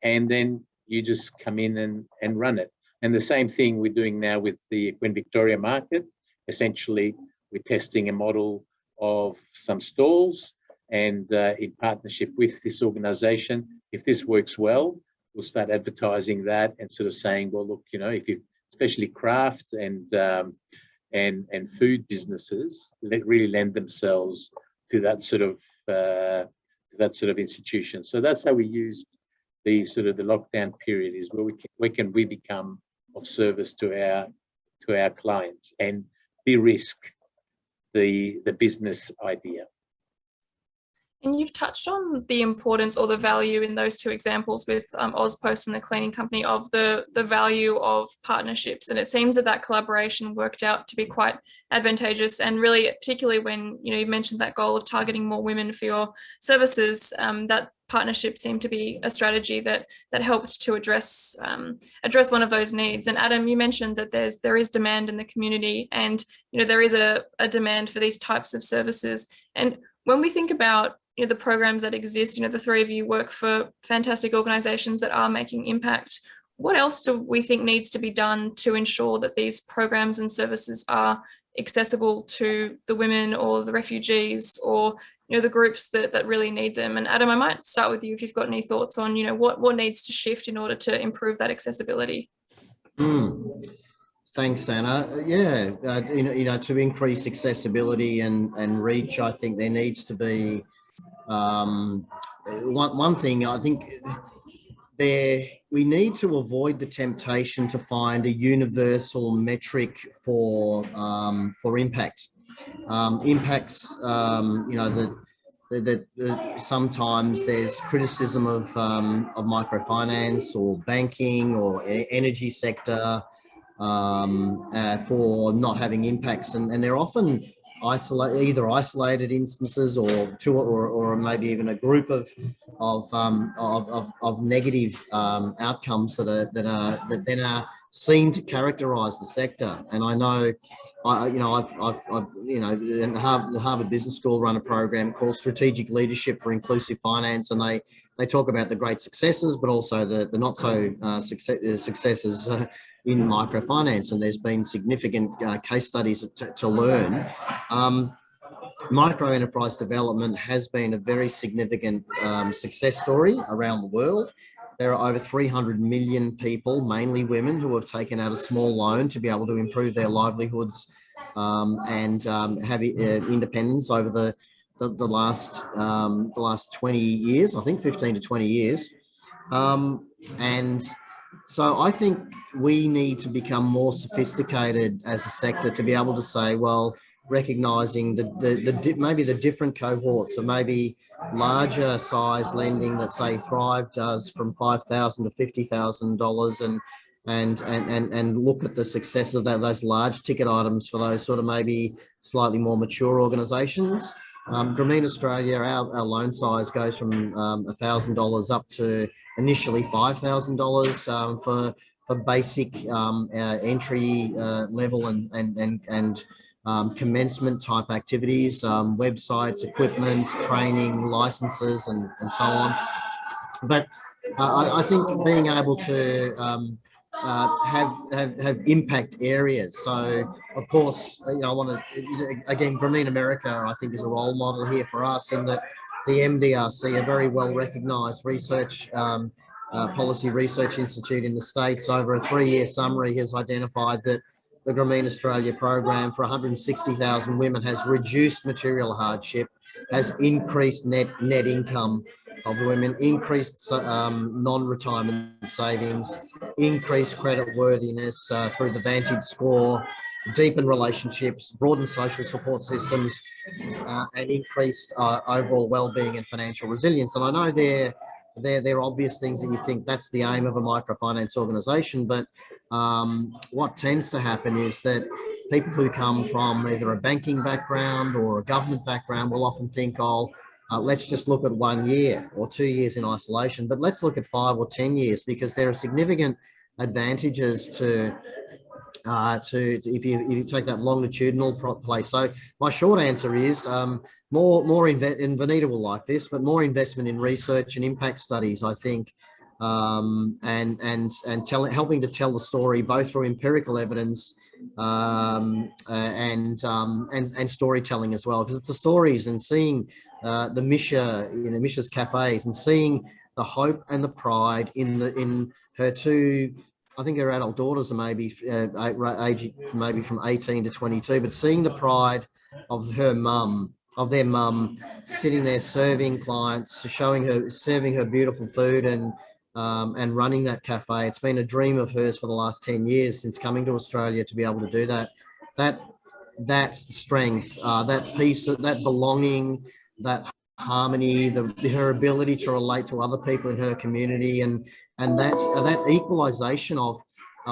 And then you just come in and run it. And the same thing we're doing now with the Queen Victoria market. Essentially, we're testing a model of some stalls and in partnership with this organisation. If this works well, we'll start advertising that and sort of saying, well, look, you know, if you, especially craft and food businesses, really lend themselves to that sort of institution. So that's how we use the sort of the lockdown period, is where can we become of service to our clients and de-risk the business idea. And you've touched on the importance or the value in those two examples with AusPost and the cleaning company of the value of partnerships. And it seems that collaboration worked out to be quite advantageous, and really particularly when, you know, you mentioned that goal of targeting more women for your services, that partnership seemed to be a strategy that helped to address one of those needs. And Adam, you mentioned that there is demand in the community, and, you know, there is a demand for these types of services. And when we think about, you know, the programs that exist, you know, the three of you work for fantastic organisations that are making impact. What else do we think needs to be done to ensure that these programs and services are accessible to the women or the refugees or, you know, the groups that really need them? And Adam, I might start with you if you've got any thoughts on, you know, what needs to shift in order to improve that accessibility. Thanks, Anna. Yeah, you know, to increase accessibility and reach, I think there needs to be one thing. I think we need to avoid the temptation to find a universal metric for impact. Impacts, you know, that sometimes there's criticism of microfinance or banking or energy sector for not having impacts, and they're often isolated instances, or two, or maybe even a group of negative outcomes that then are seen to characterise the sector. And I know, I've you know, in the Harvard Business School run a program called Strategic Leadership for Inclusive Finance, and they talk about the great successes, but also the not so successes in microfinance, and there's been significant case studies to learn. Microenterprise development has been a very significant success story around the world. There are over 300 million people, mainly women, who have taken out a small loan to be able to improve their livelihoods and have independence over the last 20 years, I think 15 to 20 years. And so I think we need to become more sophisticated as a sector to be able to say, well, recognising maybe the different cohorts, so maybe larger size lending that, say, Thrive does from $5,000 to $50,000, and look at the success of those large ticket items for those sort of maybe slightly more mature organisations. Grameen Australia, our loan size goes from $1,000 up to initially $5,000 for basic entry level and commencement type activities, websites, equipment, training, licenses, and so on. But I think being able to have impact areas. So, of course, you know, I want to, again, Grameen America, I think, is a role model here for us, in that the MDRC, a very well recognised research policy research institute in the States, over a 3-year summary has identified that the Grameen Australia program for 160,000 women has reduced material hardship, has increased net income of women, increased non-retirement savings, increased credit worthiness through the Vantage score, deepened relationships, broadened social support systems, and increased overall well-being and financial resilience. And I know they're obvious things that you think that's the aim of a microfinance organisation, but what tends to happen is that people who come from either a banking background or a government background will often think, oh, let's just look at 1 year or 2 years in isolation, but let's look at 5 or 10 years, because there are significant advantages to if you take that longitudinal place. So my short answer is and Vanita will like this, but more investment in research and impact studies, I think, and helping to tell the story both through empirical evidence and storytelling as well, because it's the stories and seeing the Misha's cafes and seeing the hope and the pride in her two. I think her adult daughters are maybe age maybe from 18 to 22, but seeing the pride of their mum, sitting there serving clients, serving her beautiful food and running that cafe. It's been a dream of hers for the last 10 years since coming to Australia to be able to do that. That strength, that peace, that belonging, that harmony, her ability to relate to other people in her community, and that equalization of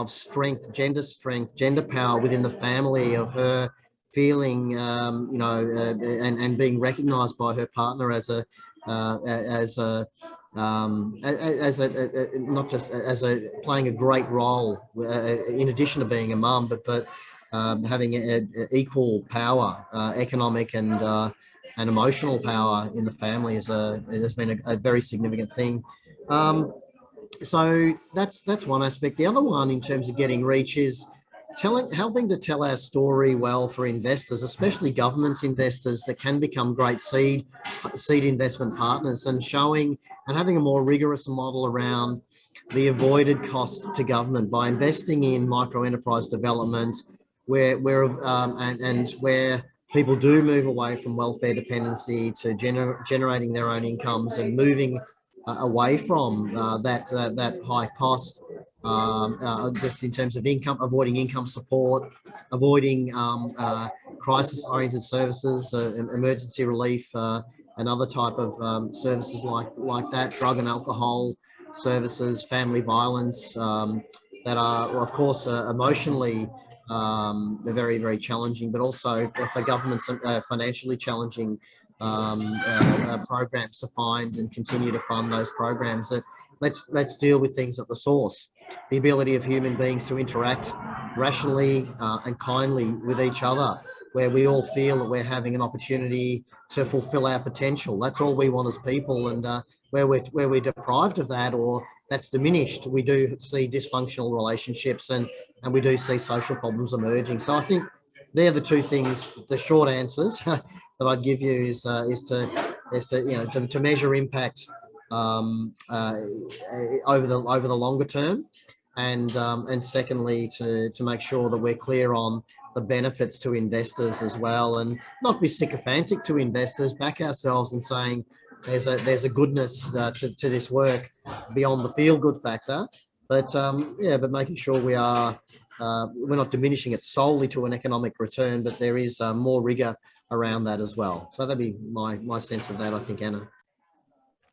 strength, gender power within the family, of her feeling, and being recognised by her partner as playing a great role in addition to being a mum, but having equal power, economic and emotional power in the family has been a very significant thing. So that's one aspect. The other one, in terms of getting reach, is helping to tell our story well for investors, especially government investors that can become great seed investment partners, and showing and having a more rigorous model around the avoided cost to government by investing in microenterprise development, where people do move away from welfare dependency to generating their own incomes and moving away from that high cost, just in terms of avoiding income support, avoiding crisis-oriented services, emergency relief, and other type of services like that, drug and alcohol services, family violence, that are, of course, emotionally they're very, very challenging, but also for governments, financially challenging programs to find and continue to fund those programs. Let's deal with things at the source. The ability of human beings to interact rationally and kindly with each other, where we all feel that we're having an opportunity to fulfill our potential. That's all we want as people, and where we're deprived of that, or that's diminished, we do see dysfunctional relationships and we do see social problems emerging. So I think they're the two things, the short answers that I'd give you is to measure impact over the longer term, and secondly to make sure that we're clear on the benefits to investors as well, and not be sycophantic to investors, back ourselves and saying there's a goodness to this work beyond the feel good factor, but making sure we're not diminishing it solely to an economic return, but there is more rigor around that as well. So that'd be my sense of that, I think, Anna.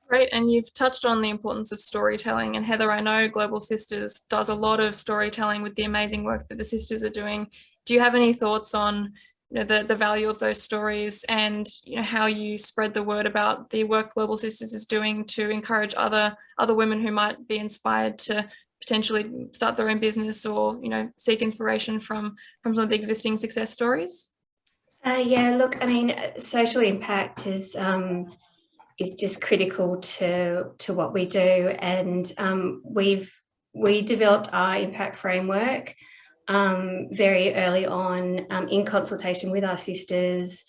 Great, and you've touched on the importance of storytelling. And Heather, I know Global Sisters does a lot of storytelling with the amazing work that the sisters are doing. Do you have any thoughts on the value of those stories, and how you spread the word about the work Global Sisters is doing to encourage other women who might be inspired to potentially start their own business, or seek inspiration from some of the existing success stories? Yeah, look, I mean, social impact is just critical to what we do, and we developed our impact framework very early on in consultation with our sisters,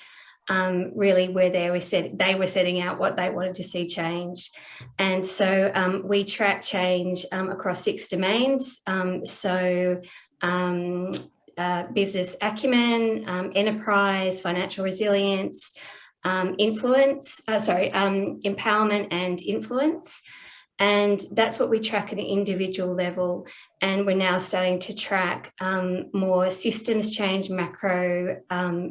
really where they were setting out what they wanted to see change. And so we track change across 6 domains. Business acumen, enterprise, financial resilience, empowerment and influence. And that's what we track at an individual level. And we're now starting to track more systems change, macro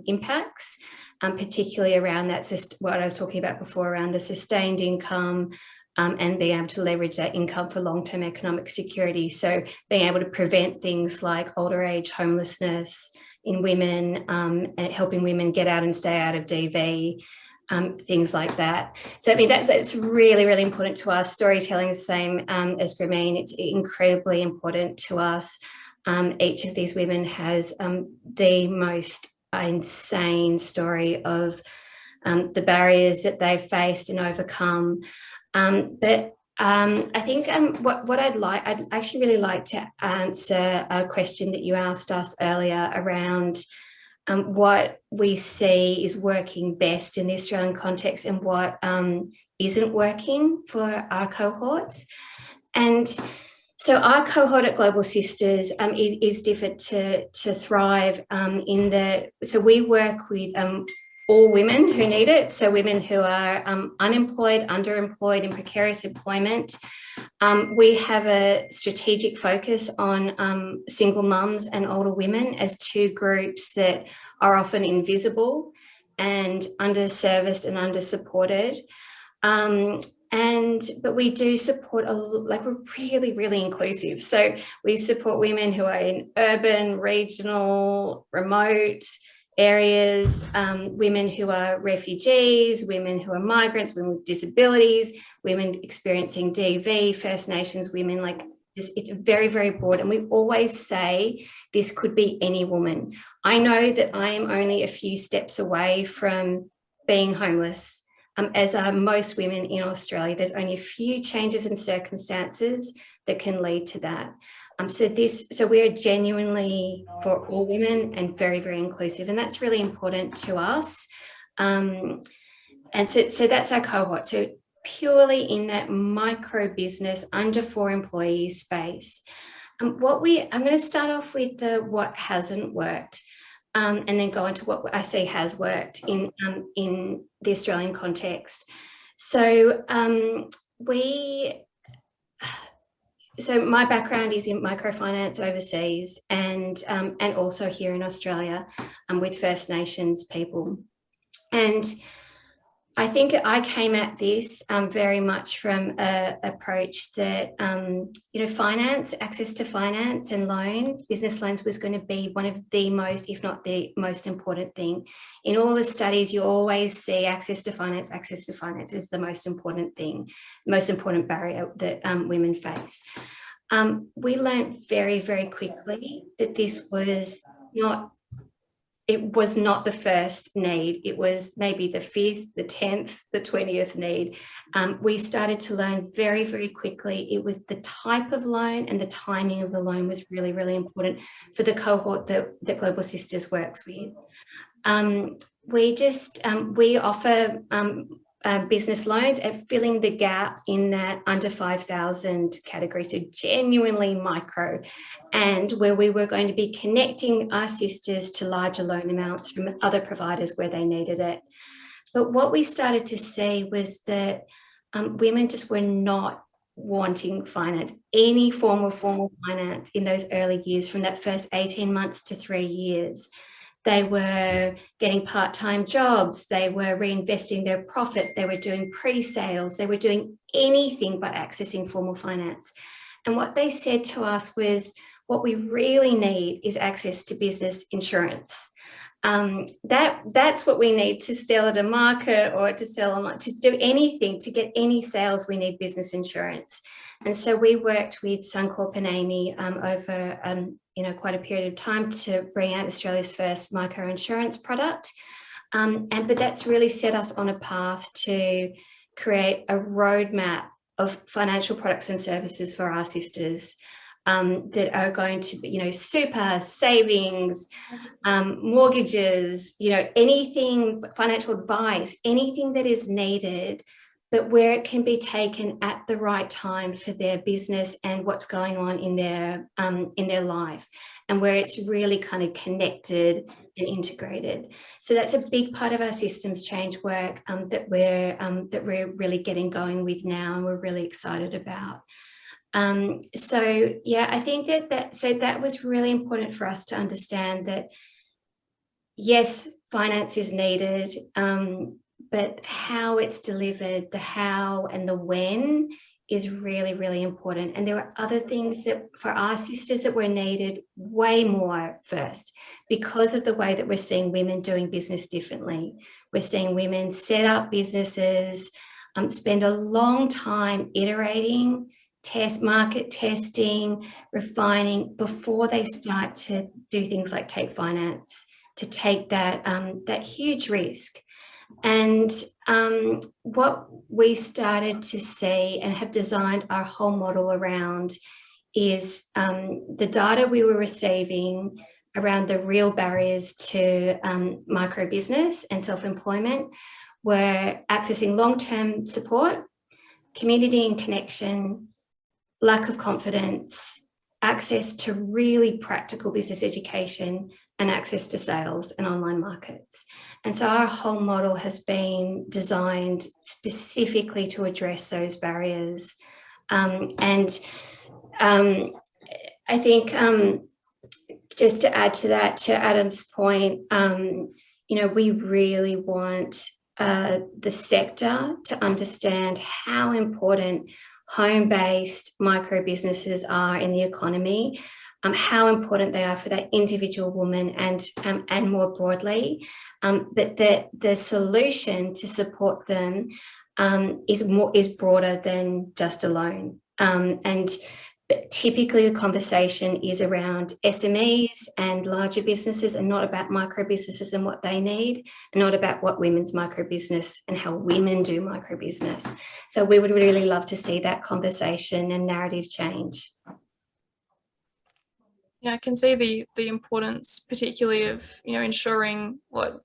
impacts, particularly around what I was talking about before, around the sustained income and being able to leverage that income for long-term economic security. So being able to prevent things like older age homelessness in women, and helping women get out and stay out of DV, things like that. So I mean, that's really, really important to us. Storytelling is the same as Grameen. It's incredibly important to us. Each of these women has the most insane story of the barriers that they've faced and overcome. But I think what I'd actually really like to answer a question that you asked us earlier around what we see is working best in the Australian context and what isn't working for our cohorts. And so our cohort at Global Sisters is different to Thrive so we work with all women who need it. So women who are unemployed, underemployed, in precarious employment. We have a strategic focus on single mums and older women as two groups that are often invisible and underserviced and undersupported. But we do support, we're really, really inclusive. So we support women who are in urban, regional, remote areas, women who are refugees, women who are migrants, women with disabilities, women experiencing DV, First Nations women, it's very, very broad. And we always say this could be any woman. I know that I am only a few steps away from being homeless. As are most women in Australia, there's only a few changes in circumstances that can lead to that. So we are genuinely for all women and very, very inclusive, and that's really important to us. And so that's our cohort. So purely in that micro business under 4 employees space. I'm going to start off with what hasn't worked. And then go into what I say has worked in the Australian context. So so my background is in microfinance overseas and also here in Australia with First Nations people. And I think I came at this very much from an approach that, finance, access to finance and loans, business loans was going to be one of the most, if not the most important thing. In all the studies, you always see access to finance is the most important thing, most important barrier that women face. We learned very, very quickly that this was not the first need. It was maybe the 5th, the 10th, the 20th need. We started to learn very, very quickly. It was the type of loan and the timing of the loan was really, really important for the cohort that Global Sisters works with. We offer business loans and filling the gap in that under 5,000 category, so genuinely micro, and where we were going to be connecting our sisters to larger loan amounts from other providers where they needed it. But what we started to see was that women just were not wanting finance, any form of formal finance in those early years, from that first 18 months to 3 years. They were getting part-time jobs, they were reinvesting their profit, they were doing pre-sales, they were doing anything but accessing formal finance. And what they said to us was, what we really need is access to business insurance. That's what we need to sell at a market or to sell online, to do anything, to get any sales, we need business insurance. And so we worked with Suncorp and Amy over quite a period of time to bring out Australia's first microinsurance product. But that's really set us on a path to create a roadmap of financial products and services for our sisters that are going to be, super, savings, mortgages, anything, financial advice, anything that is needed, but where it can be taken at the right time for their business and what's going on in their life, and where it's really kind of connected and integrated. So that's a big part of our systems change work that we're really getting going with now, and we're really excited about. So yeah, I think that was really important for us to understand that yes, finance is needed, but how it's delivered, the how and the when is really, really important. And there were other things that for our sisters that were needed way more first, because of the way that we're seeing women doing business differently. We're seeing women set up businesses, spend a long time iterating, market testing, refining before they start to do things like take finance, to take that, that huge risk. And what we started to see and have designed our whole model around is the data we were receiving around the real barriers to micro business and self-employment were accessing long-term support, community and connection, lack of confidence, access to really practical business education, and access to sales and online markets. And so our whole model has been designed specifically to address those barriers. I think just to add to that, to Adam's point, you know, we really want the sector to understand how important home-based micro businesses are in the economy, how important they are for that individual woman and more broadly, but that the solution to support them is broader than just a loan. But typically the conversation is around SMEs and larger businesses, and not about micro businesses and what they need, and not about what women's micro business and how women do micro business. So we would really love to see that conversation and narrative change. Yeah, I can see the importance, particularly of, you know, ensuring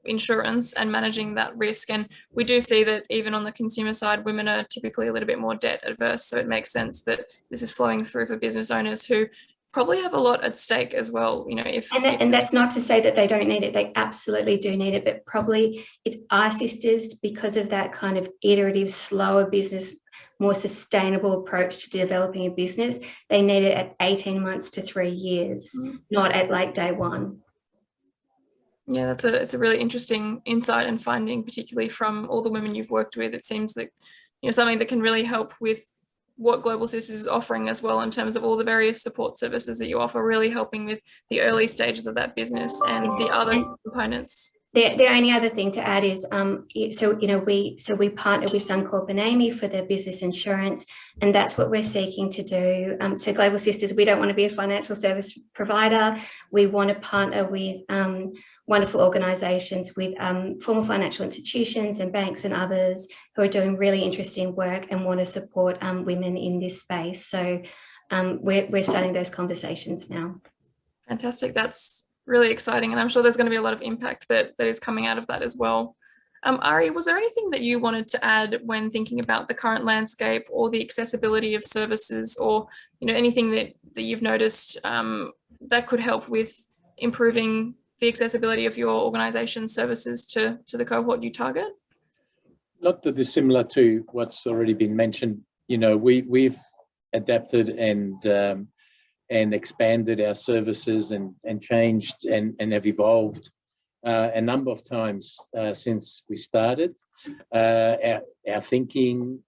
insurance and managing that risk. And we do see that even on the consumer side, women are typically a little bit more debt adverse. So it makes sense that this is flowing through for business owners who probably have a lot at stake as well. You know, and that's not to say that they don't need it. They absolutely do need it, but probably it's our sisters, because of that kind of iterative, slower business, more sustainable approach to developing a business. They need it at 18 months to 3 years, not at like day one. Yeah, it's a really interesting insight and finding, particularly from all the women you've worked with. It seems that, you know, something that can really help with what Global Sisters is offering as well, in terms of all the various support services that you offer, really helping with the early stages of that business and the other components. The only other thing to add is, so we partner with Suncorp and Amy for their business insurance, and that's what we're seeking to do. So Global Sisters, we don't want to be a financial service provider. We want to partner with wonderful organisations, with formal financial institutions and banks and others who are doing really interesting work and want to support women in this space. So we're starting those conversations now. Fantastic. That's really exciting, and I'm sure there's going to be a lot of impact that is coming out of that as well. Arie, was there anything that you wanted to add when thinking about the current landscape or the accessibility of services, or, you know, anything that you've noticed that could help with improving the accessibility of your organisation's services to the cohort you target? Not that dissimilar to what's already been mentioned. You know, we've adapted and expanded our services and changed and have evolved a number of times since we started. Our thinking,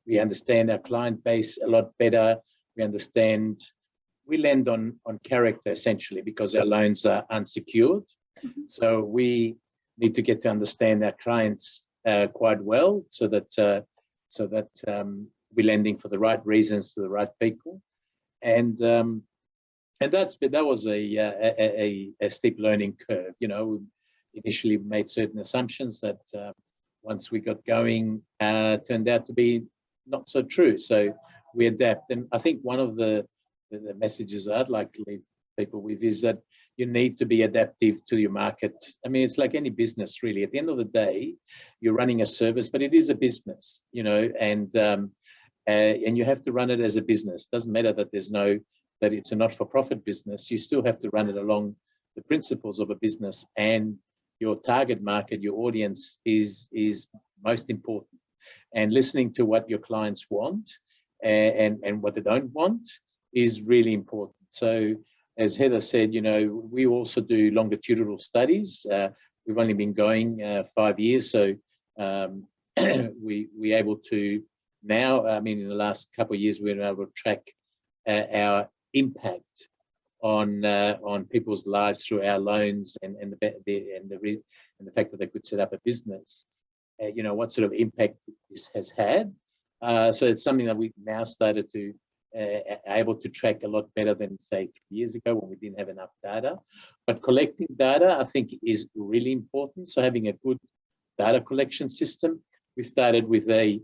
we understand our client base a lot better. We lend on character essentially, because our loans are unsecured. So we need to get to understand our clients quite well, so that we're lending for the right reasons to the right people. And that was a steep learning curve. You know, we initially made certain assumptions that once we got going turned out to be not so true. So we adapt. And I think one of the messages I'd like to leave people with is that you need to be adaptive to your market. I mean, it's like any business really. At the end of the day, you're running a service, but it is a business, you know, and you have to run it as a business. Doesn't matter that that it's a not-for-profit business. You still have to run it along the principles of a business, and your target market, your audience is most important. And listening to what your clients want and what they don't want is really important. So as Heather said, you know, we also do longitudinal studies. We've only been going 5 years, so we're able to now, I mean, in the last couple of years, we've been able to track our impact on people's lives through our loans and the fact that they could set up a business. You know, what sort of impact this has had. So it's something that we've now started to able to track a lot better than, say, 3 years ago when we didn't have enough data. But collecting data, I think, is really important. So having a good data collection system. We started with a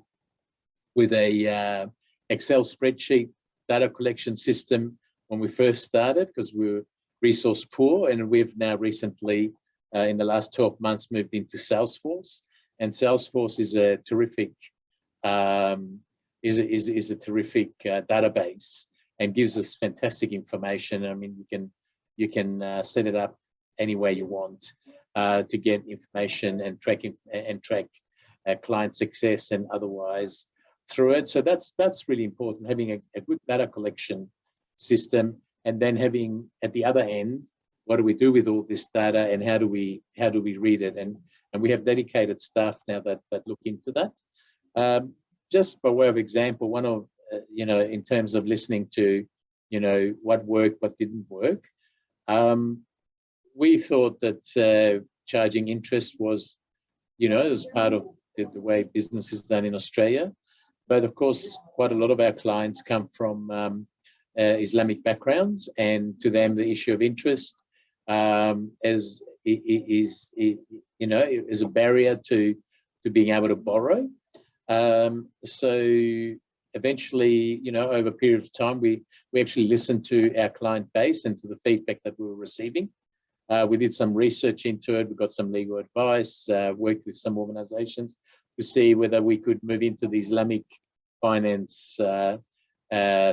Excel spreadsheet data collection system when we first started, because we were resource poor, and we've now recently, in the last 12 months, moved into Salesforce. And Salesforce is a terrific database and gives us fantastic information. I mean, you can set it up any way you want to get information and track client success and otherwise through it. So that's really important, having a good data collection system, and then having at the other end, what do we do with all this data, and how do we read it? And we have dedicated staff now that look into that. Just by way of example, one of in terms of listening to what worked, what didn't work, we thought that charging interest was it was part of the way business is done in Australia. But of course, quite a lot of our clients come from Islamic backgrounds, and to them, the issue of interest is a barrier to being able to borrow. So eventually, over a period of time, we actually listened to our client base and to the feedback that we were receiving. We did some research into it. We got some legal advice, worked with some organizations to see whether we could move into the Islamic finance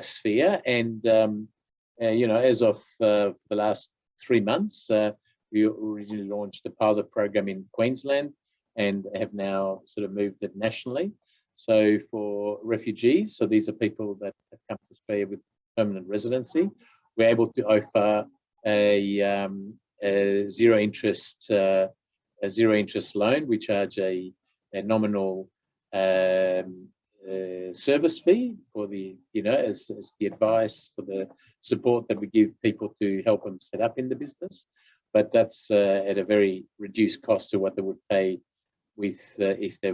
sphere. And, as of the last 3 months, we originally launched a pilot program in Queensland and have now sort of moved it nationally. So for refugees, so these are people that have come to Australia with permanent residency, we're able to offer a zero interest loan. We charge a nominal service fee for the as the advice, for the support that we give people to help them set up in the business, but that's at a very reduced cost to what they would pay with if we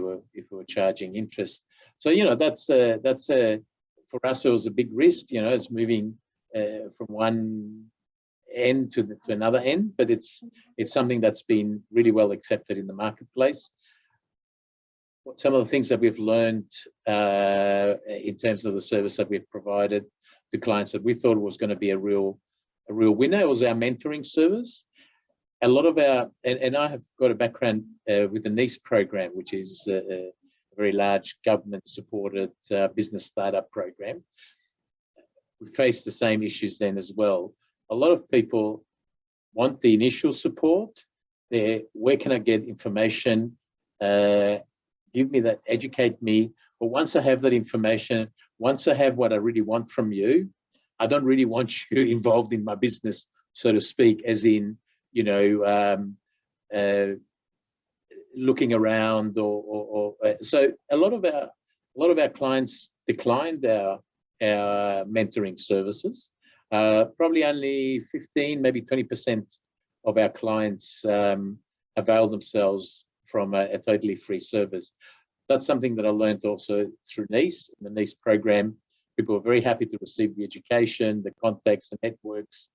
were charging interest. So that's for us, it was a big risk. It's moving from one end to another end, but it's something that's been really well accepted in the marketplace. Some of the things that we've learned in terms of the service that we've provided to clients that we thought was going to be a real winner was our mentoring service. A lot of our, and I have got a background with the NICE program, which is a very large government-supported business startup program. We faced the same issues then as well. A lot of people want the initial support. Where can I get information? Give me that, educate me. But once I have that information, once I have what I really want from you, I don't really want you involved in my business, so to speak, as in, looking around or so a lot of our clients declined our mentoring services. Probably only 15, maybe 20% of our clients avail themselves from a totally free service. That's something that I learned also through NICE. In the NICE program, people were very happy to receive the education, the contacts, the networks,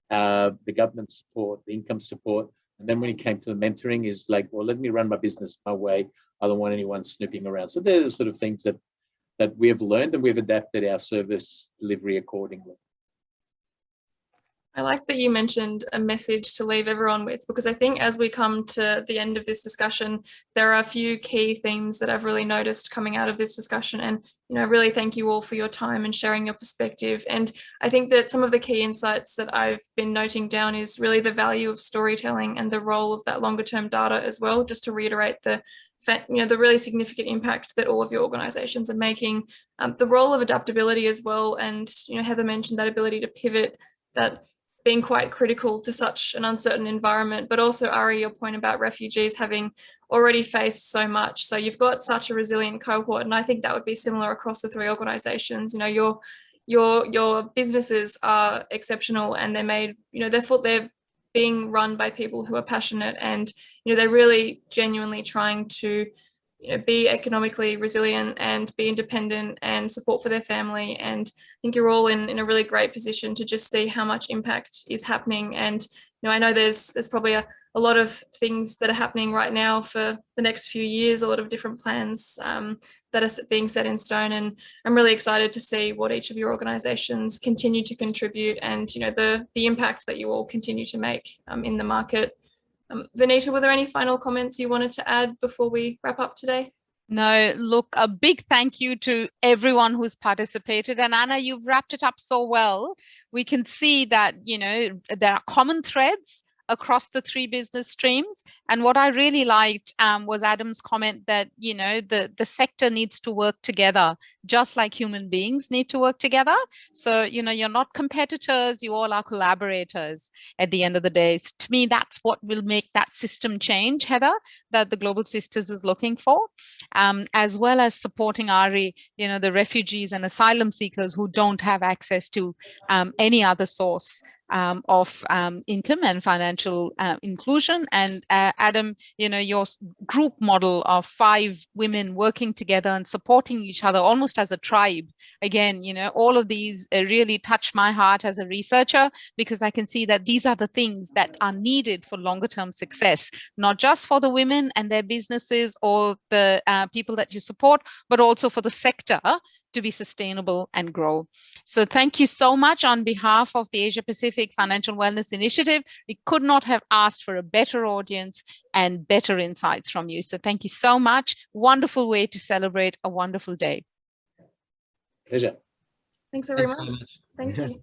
the government support, the income support. And then when it came to the mentoring, is like, well, let me run my business my way. I don't want anyone snooping around. So they're the sort of things that we have learned, and we've adapted our service delivery accordingly. I like that you mentioned a message to leave everyone with, because I think as we come to the end of this discussion, there are a few key themes that I've really noticed coming out of this discussion. And, really thank you all for your time and sharing your perspective. And I think that some of the key insights that I've been noting down is really the value of storytelling and the role of that longer term data as well, just to reiterate the really significant impact that all of your organizations are making, the role of adaptability as well. And, Heather mentioned that ability to pivot, that being quite critical to such an uncertain environment. But also, Arie, your point about refugees having already faced so much. So you've got such a resilient cohort, and I think that would be similar across the three organisations. You know, your businesses are exceptional, and they're made, you know, they're being run by people who are passionate, and, you know, they're really genuinely trying to, you know, be economically resilient and be independent and support for their family. And I think you're all in a really great position to just see how much impact is happening. And, you know, I know there's probably a lot of things that are happening right now for the next few years, a lot of different plans that are being set in stone. And I'm really excited to see what each of your organisations continue to contribute, and, you know, the impact that you all continue to make in the market. Venita, were there any final comments you wanted to add before we wrap up today? No, look, a big thank you to everyone who's participated. And Anna, you've wrapped it up so well. We can see that, you know, there are common threads across the three business streams. And what I really liked was Adam's comment that, you know, the sector needs to work together, just like human beings need to work together. So, you know, you're not competitors, you all are collaborators at the end of the day. To me, that's what will make that system change, Heather, that the Global Sisters is looking for, as well as supporting Arie, you know, the refugees and asylum seekers who don't have access to any other source of income and financial inclusion. And Adam, you know, your group model of 5 women working together and supporting each other almost as a tribe. Again, you know, all of these really touch my heart as a researcher, because I can see that these are the things that are needed for longer term success, not just for the women and their businesses or the people that you support, but also for the sector to be sustainable and grow. So thank you so much on behalf of the Asia Pacific Financial Wellness Initiative. We could not have asked for a better audience and better insights from you. So thank you so much. Wonderful way to celebrate a wonderful day. Pleasure. Thanks, everyone. Thanks so much. Thank you.